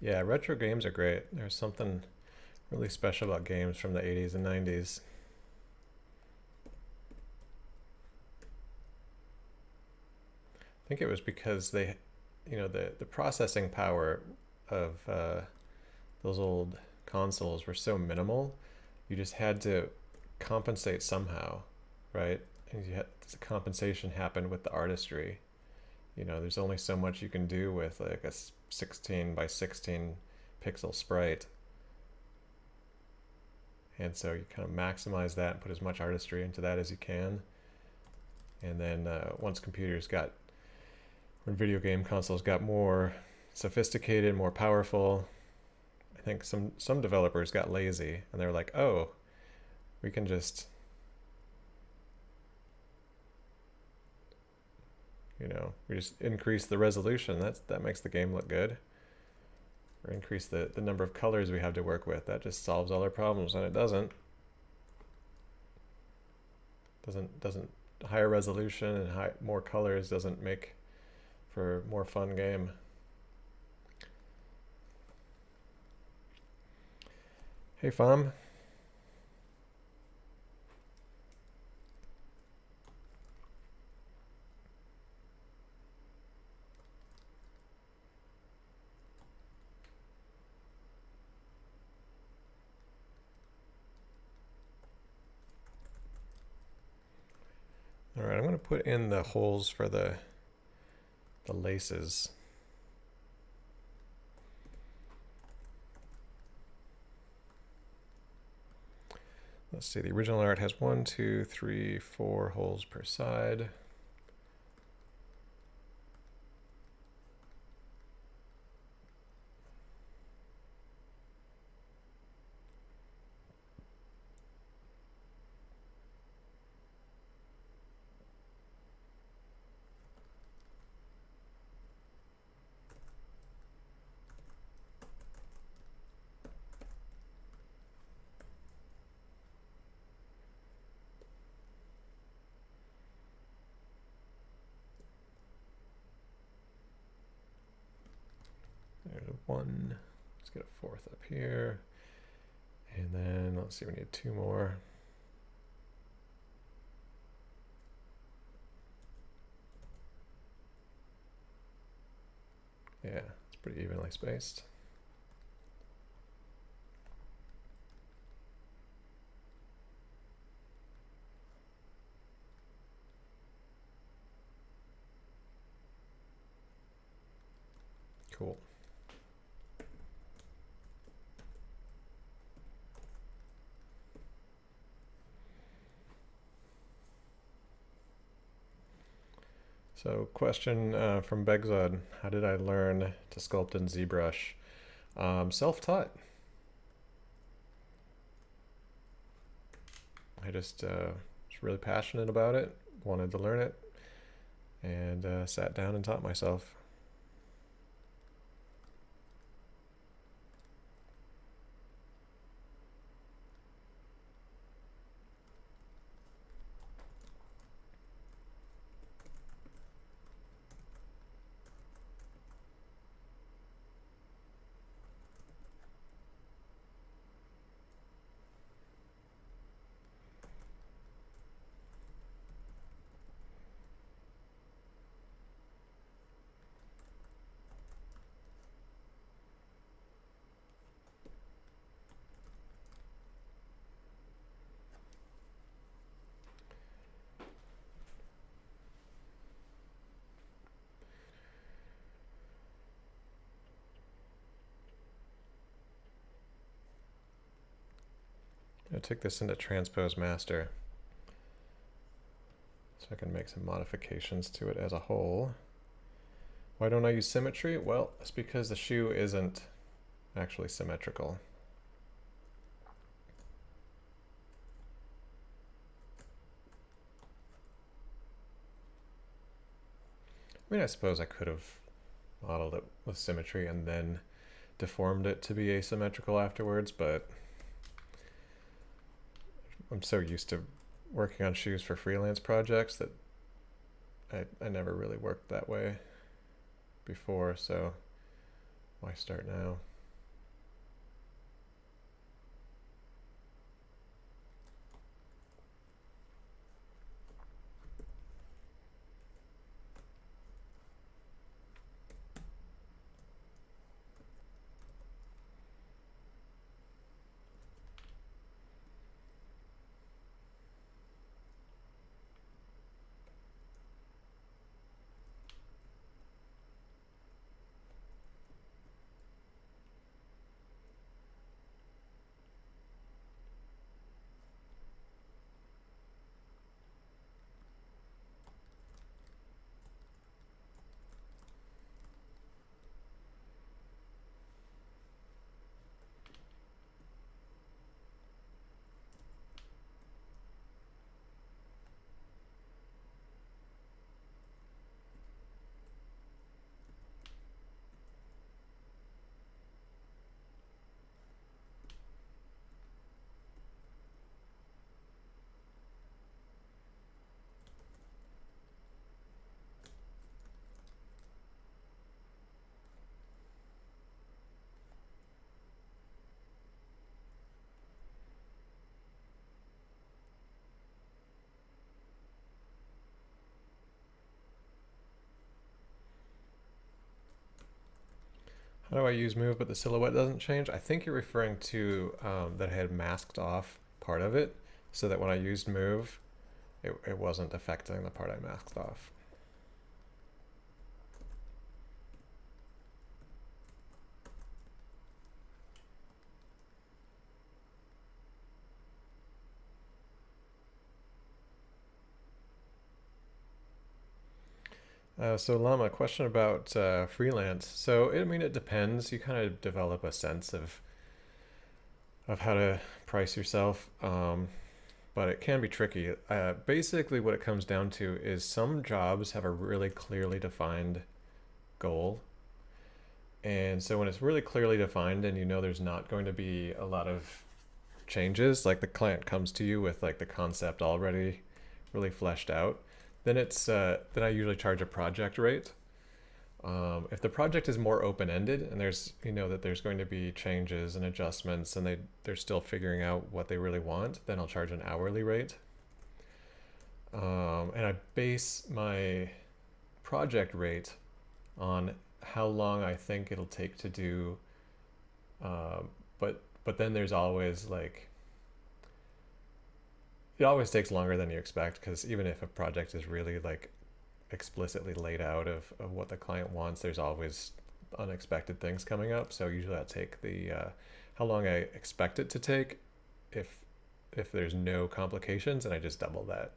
Yeah, retro games are great. There's something really special about games from the 80s and 90s. I think it was because the processing power of those old consoles were so minimal. You just had to compensate somehow, right? And you had the compensation happen with the artistry. There's only so much you can do with like a 16 by 16 pixel sprite. And so you kind of maximize that and put as much artistry into that as you can. And then when video game consoles got more sophisticated, more powerful, I think some developers got lazy and they were like, oh, we can just, we just increase the resolution. That makes the game look good. Or increase the number of colors we have to work with. That just solves all our problems, and it doesn't. Doesn't higher resolution and more colors doesn't make for a more fun game. Hey, Fam. All right, I'm going to put in the holes for the laces. Let's see, the original art has 1, 2, 3, 4 holes per side. There's a 1. Let's get a 4th up here. And then let's see, we need 2 more. Yeah, it's pretty evenly spaced. Cool. So question from Begzod, how did I learn to sculpt in ZBrush? Self-taught. I just was really passionate about it, wanted to learn it, and sat down and taught myself. I took this into Transpose Master so I can make some modifications to it as a whole. Why don't I use symmetry? Well, it's because the shoe isn't actually symmetrical. I mean, I suppose I could have modeled it with symmetry and then deformed it to be asymmetrical afterwards, but I'm so used to working on shoes for freelance projects that I never really worked that way before, so why start now? How do I use move but the silhouette doesn't change? I think you're referring to that I had masked off part of it so that when I used move, it wasn't affecting the part I masked off. So Llama, question about freelance. So I mean, it depends. You kind of develop a sense of how to price yourself, but it can be tricky. Basically, what it comes down to is some jobs have a really clearly defined goal, and so when it's really clearly defined, and you know there's not going to be a lot of changes, like the client comes to you with like the concept already really fleshed out, then it's then I usually charge a project rate. If the project is more open-ended and there's that there's going to be changes and adjustments and they're still figuring out what they really want, then I'll charge an hourly rate. And I base my project rate on how long I think it'll take to do. But then there's always like, it always takes longer than you expect, because even if a project is really like explicitly laid out of what the client wants, there's always unexpected things coming up. So usually I'll take the how long I expect it to take. If there's no complications, and I just double that.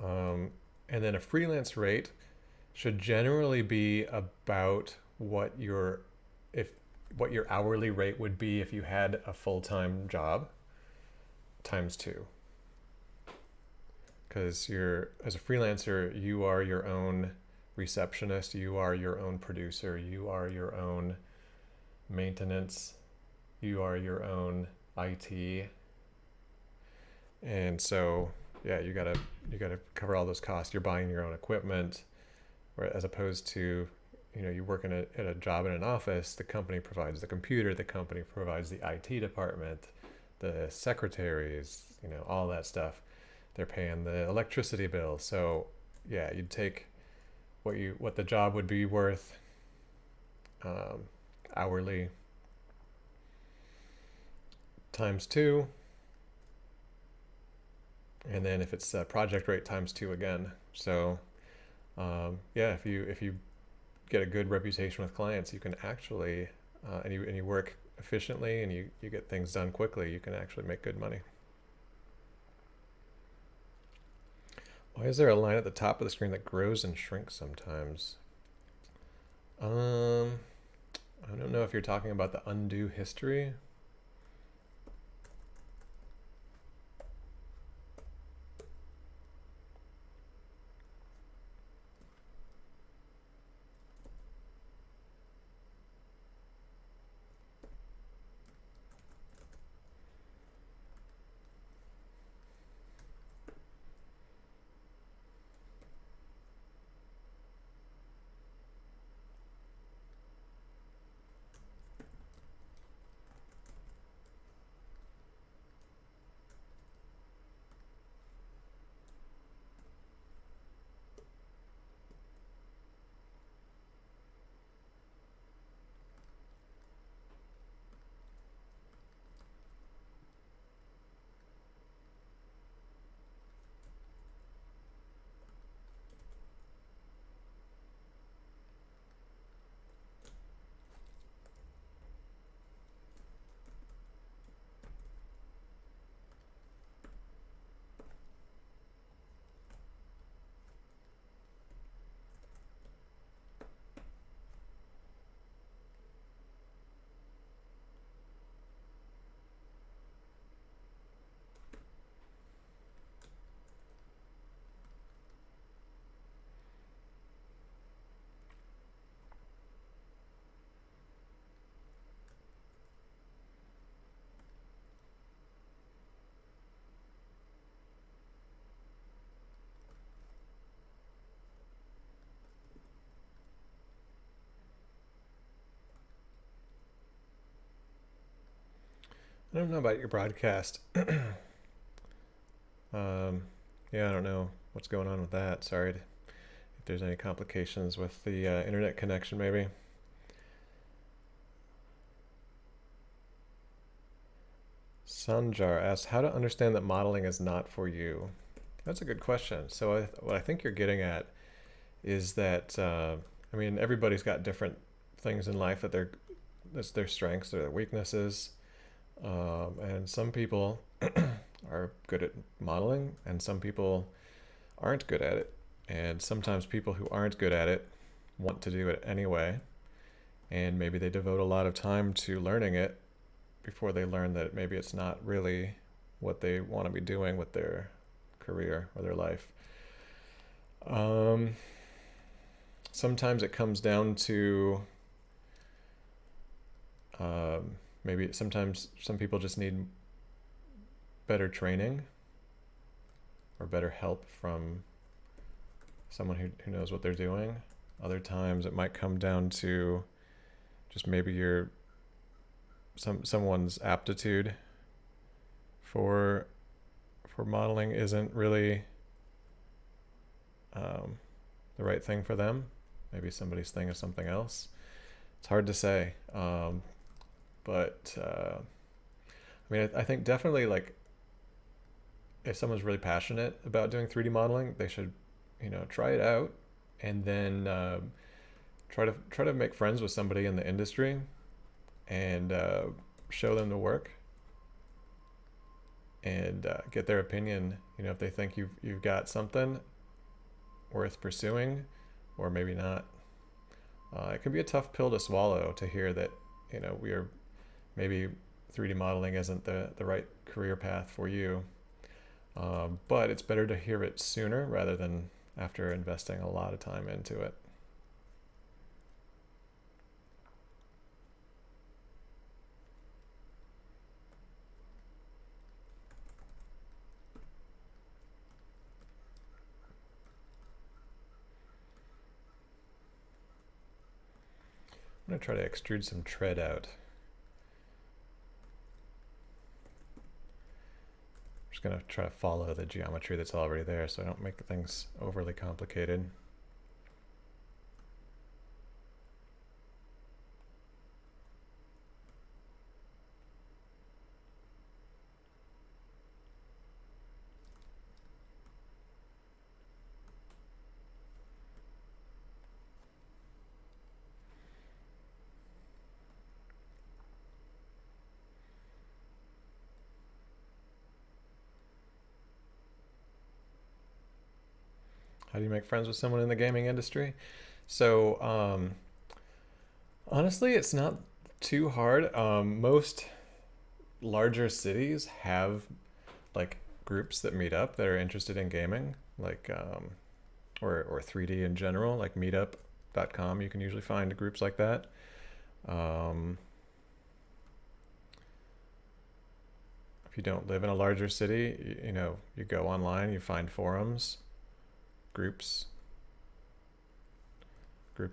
And then a freelance rate should generally be about what your hourly rate would be if you had a full-time job times 2. Because as a freelancer, you are your own receptionist, you are your own producer, you are your own maintenance, you are your own IT. And so yeah, you gotta cover all those costs. You're buying your own equipment, as opposed to, you work at a job in an office. The company provides the computer, the company provides the IT department, the secretaries, all that stuff. They're paying the electricity bill. So yeah, you'd take what the job would be worth hourly times 2, and then if it's a project rate times 2 again. So yeah, if you get a good reputation with clients, you can actually and you work efficiently, and you get things done quickly, you can actually make good money. Why is there a line at the top of the screen that grows and shrinks sometimes? I don't know if you're talking about the undo history. I don't know about your broadcast. Yeah, I don't know what's going on with that. Sorry if there's any complications with the internet connection, maybe. Sanjar asks, how to understand that modeling is not for you? That's a good question. So what I think you're getting at is that, I mean, everybody's got different things in life that's their strengths or their weaknesses. And some people are good at modeling, and some people aren't good at it. And sometimes people who aren't good at it want to do it anyway, and maybe they devote a lot of time to learning it before they learn that maybe it's not really what they want to be doing with their career or their life. Sometimes it comes down to maybe sometimes some people just need better training or better help from someone who knows what they're doing. Other times it might come down to just maybe someone's aptitude for modeling isn't really the right thing for them. Maybe somebody's thing is something else. It's hard to say. But I mean, I think definitely like if someone's really passionate about doing 3D modeling, they should, try it out, and then try to make friends with somebody in the industry and show them the work and get their opinion. If they think you've got something worth pursuing, or maybe not. It can be a tough pill to swallow to hear that we are maybe 3D modeling isn't the right career path for you. But it's better to hear it sooner rather than after investing a lot of time into it. I'm going to try to extrude some tread out. I'm just going to try to follow the geometry that's already there so I don't make things overly complicated. How do you make friends with someone in the gaming industry? So honestly, it's not too hard. Most larger cities have like groups that meet up that are interested in gaming, like or 3D in general, like meetup.com. You can usually find groups like that. If you don't live in a larger city, you go online, you find forums, groups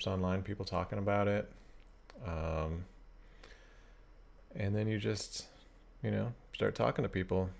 online, people talking about it, and then you just start talking to people.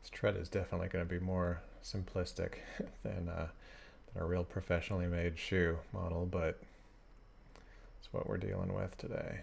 This tread is definitely going to be more simplistic than a real professionally made shoe model, but it's what we're dealing with today.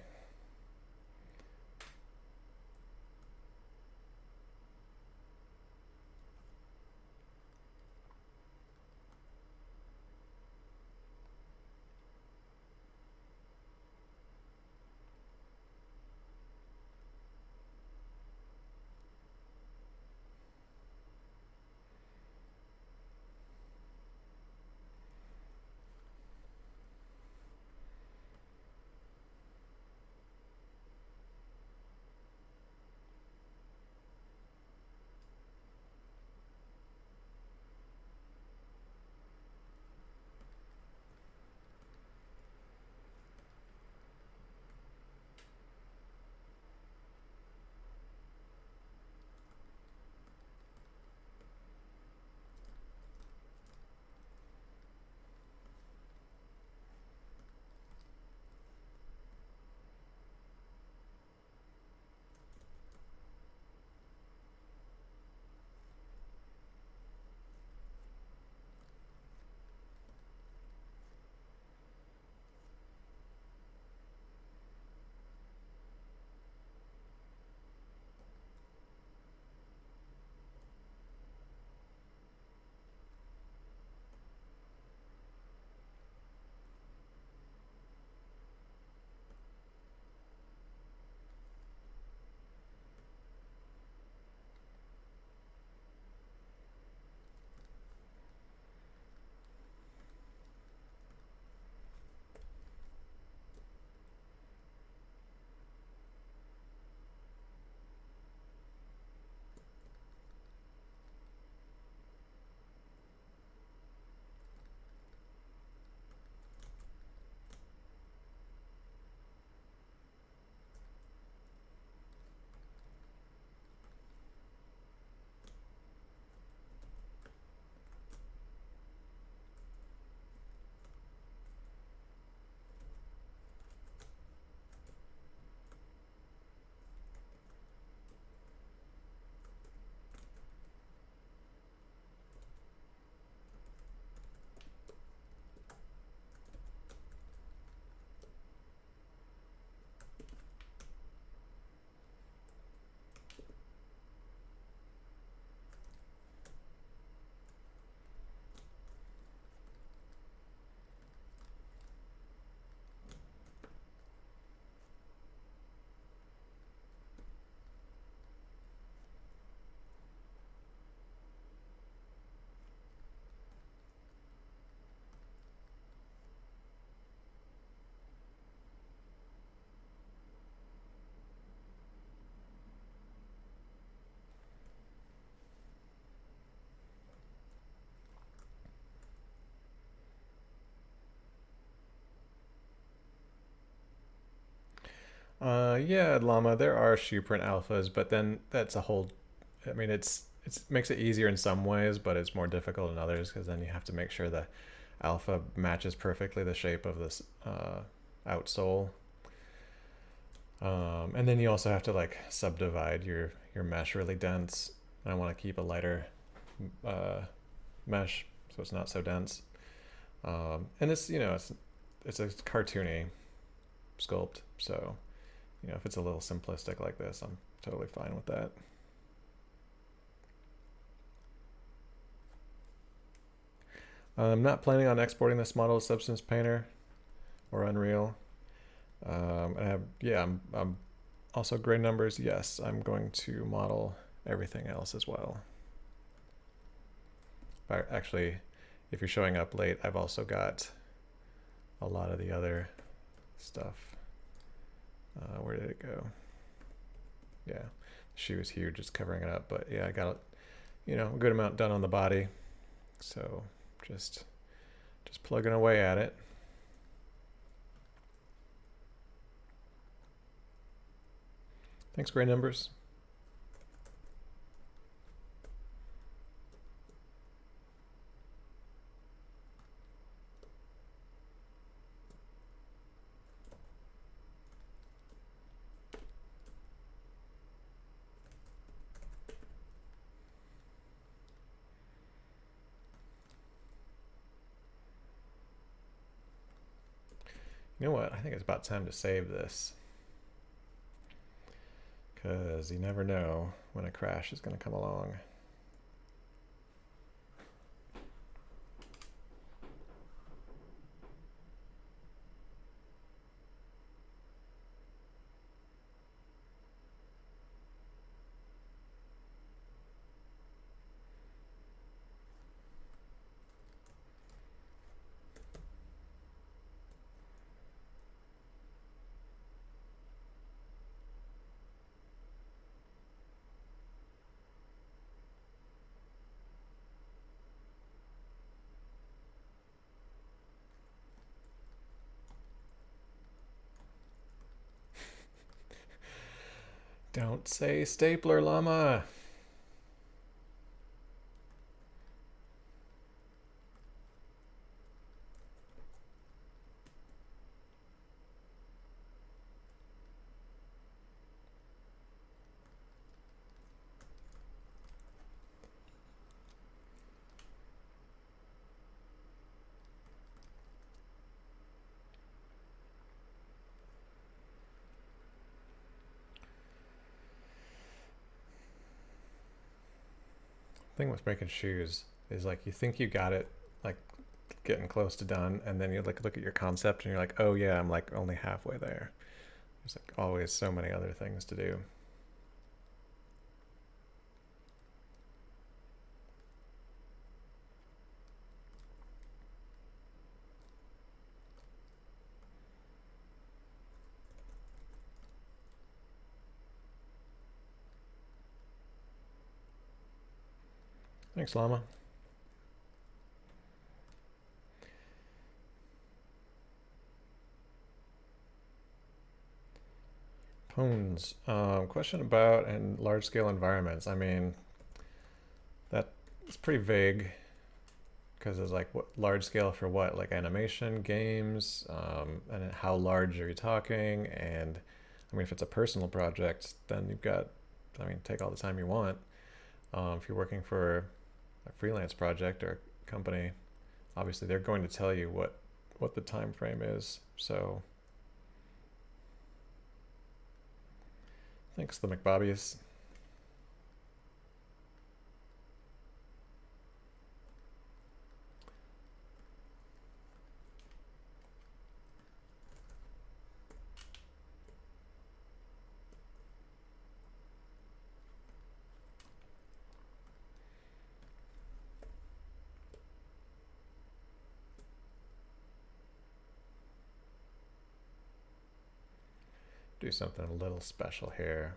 Yeah, Llama, there are shoe print alphas, but then that's a whole, I mean, it makes it easier in some ways, but it's more difficult in others because then you have to make sure the alpha matches perfectly the shape of this outsole. And then you also have to like subdivide your mesh really dense. I want to keep a lighter mesh so it's not so dense. And it's, you know, it's a cartoony sculpt, so you know, if it's a little simplistic like this, I'm totally fine with that. I'm not planning on exporting this model to Substance Painter or Unreal. I'm also gray numbers. Yes, I'm going to model everything else as well. Actually, if you're showing up late, I've also got a lot of the other stuff. Where did it go? Yeah, the shoe is huge, just covering it up. But yeah, I got, you know, a good amount done on the body. So just plugging away at it. Thanks, gray numbers. You know what? I think it's about time to save this. Because you never know when a crash is going to come along. Don't say stapler, llama. Thing with making shoes is like you think you got it like getting close to done, and then you like look at your concept and you're like, oh yeah, I'm like only halfway there. There's like always so many other things to do. Thanks, llama. Pones. Question about in large scale environments. I mean, that's pretty vague because it's like what large scale for what? Like animation, games, and how large are you talking? And I mean, if it's a personal project, then you've got, I mean, take all the time you want. If you're working for a freelance project or a company, obviously they're going to tell you what the time frame is. So thanks, the McBobbies. Do something a little special here.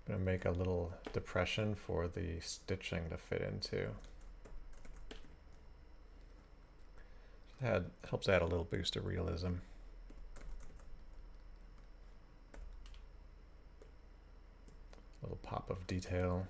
I'm gonna make a little depression for the stitching to fit into. Helps add a little boost of realism. little pop of detail.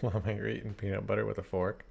While you're eating peanut butter with a fork.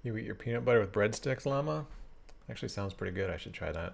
You eat your peanut butter with breadsticks, llama? Actually sounds pretty good. I should try that.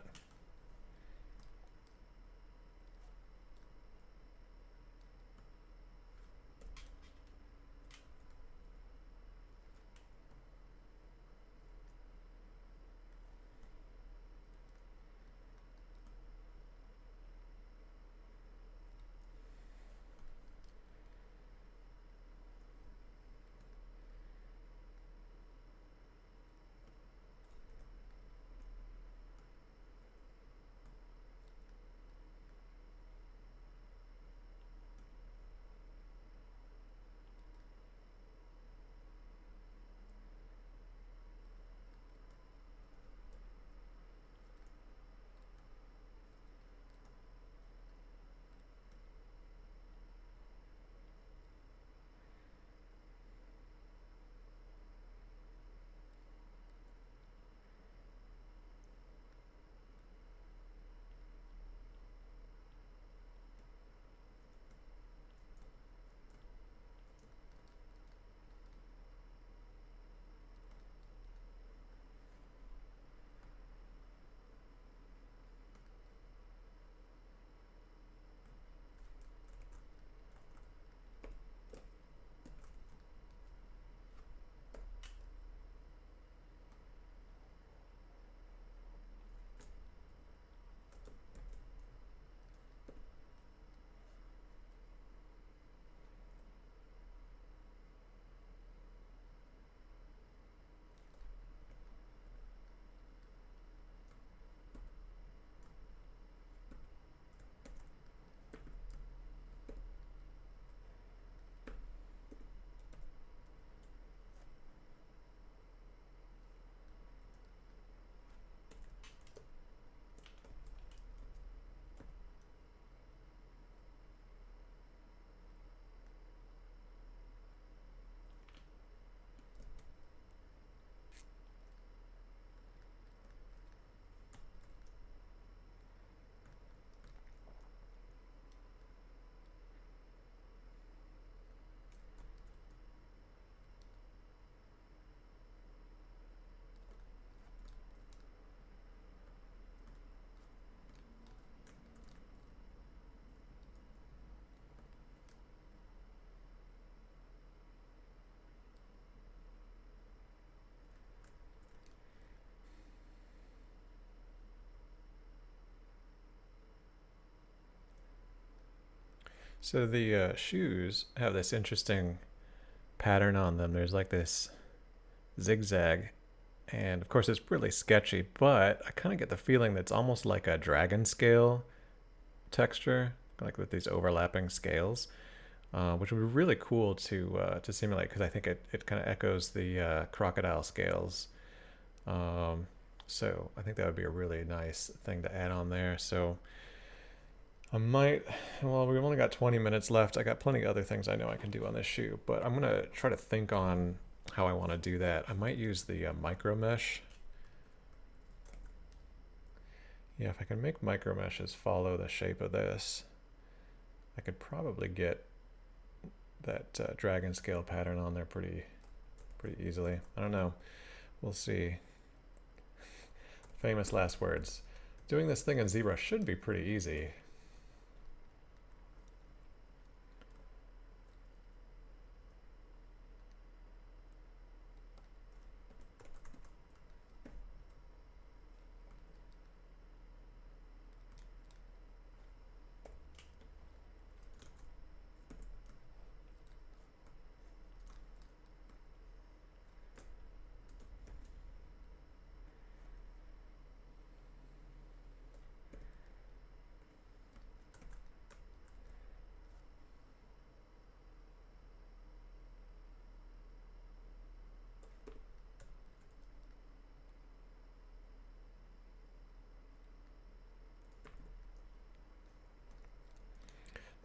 So the shoes have this interesting pattern on them. There's like this zigzag, and of course it's really sketchy, but I kind of get the feeling that it's almost like a dragon scale texture, like with these overlapping scales, which would be really cool to simulate, because I think it kind of echoes the crocodile scales. So I think that would be a really nice thing to add on there. So I might, well, we've only got 20 minutes left. I got plenty of other things I know I can do on this shoe, but I'm gonna try to think on how I want to do that. I might use the micro mesh. Yeah, if I can make micro meshes follow the shape of this, I could probably get that dragon scale pattern on there pretty easily. I don't know. We'll see. Famous last words. Doing this thing in ZBrush should be pretty easy.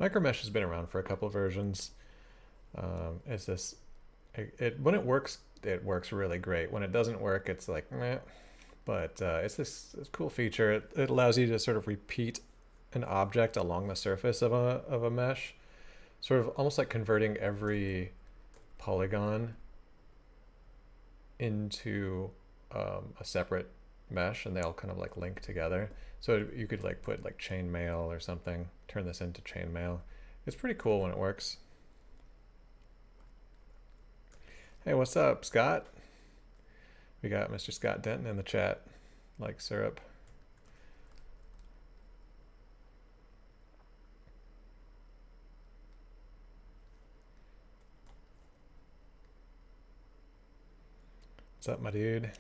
Micromesh has been around for a couple of versions. It's this, when it works really great. When it doesn't work, it's like meh. But it's this cool feature. It allows you to sort of repeat an object along the surface of a mesh, sort of almost like converting every polygon into a separate mesh, and they all kind of like link together. So you could like put like chainmail or something, turn this into chainmail. It's pretty cool when it works. Hey, what's up, Scott? We got Mr. Scott Denton in the chat, like syrup. What's up, my dude?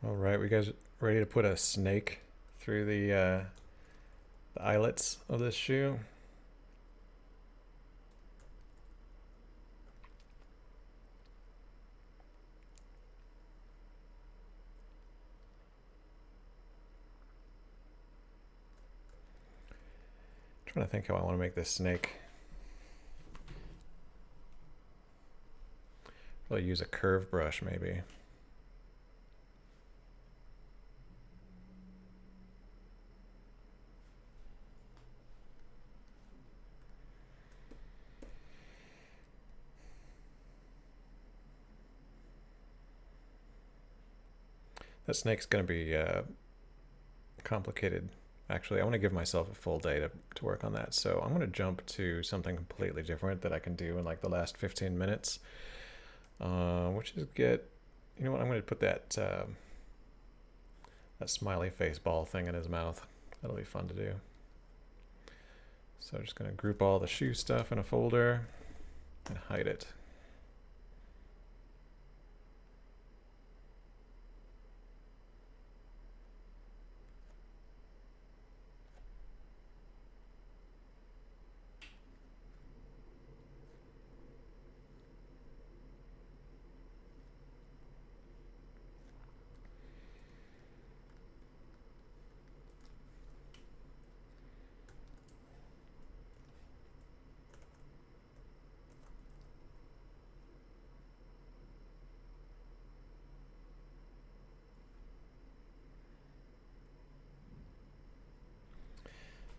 All right, we guys ready to put a snake through the eyelets of this shoe? I'm trying to think how I want to make this snake. Probably use a curve brush maybe. That snake's going to be complicated. Actually, I want to give myself a full day to work on that. So I'm going to jump to something completely different that I can do in like the last 15 minutes, which is get, you know what, I'm going to put that smiley face ball thing in his mouth. That'll be fun to do. So I'm just going to group all the shoe stuff in a folder and hide it.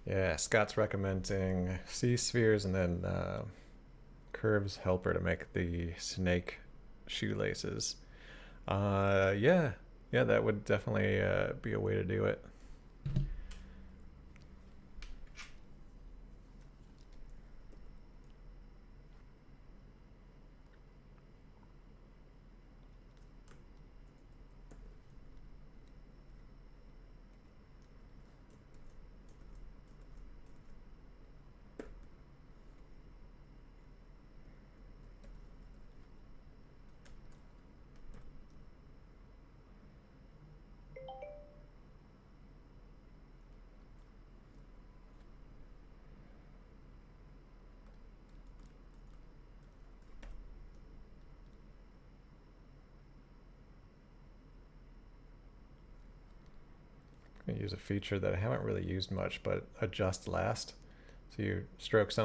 Yeah, Scott's recommending C-spheres and then curves helper to make the snake shoelaces. Yeah, that would definitely be a way to do it. use a feature that I haven't really used much, but adjust last. So you stroke something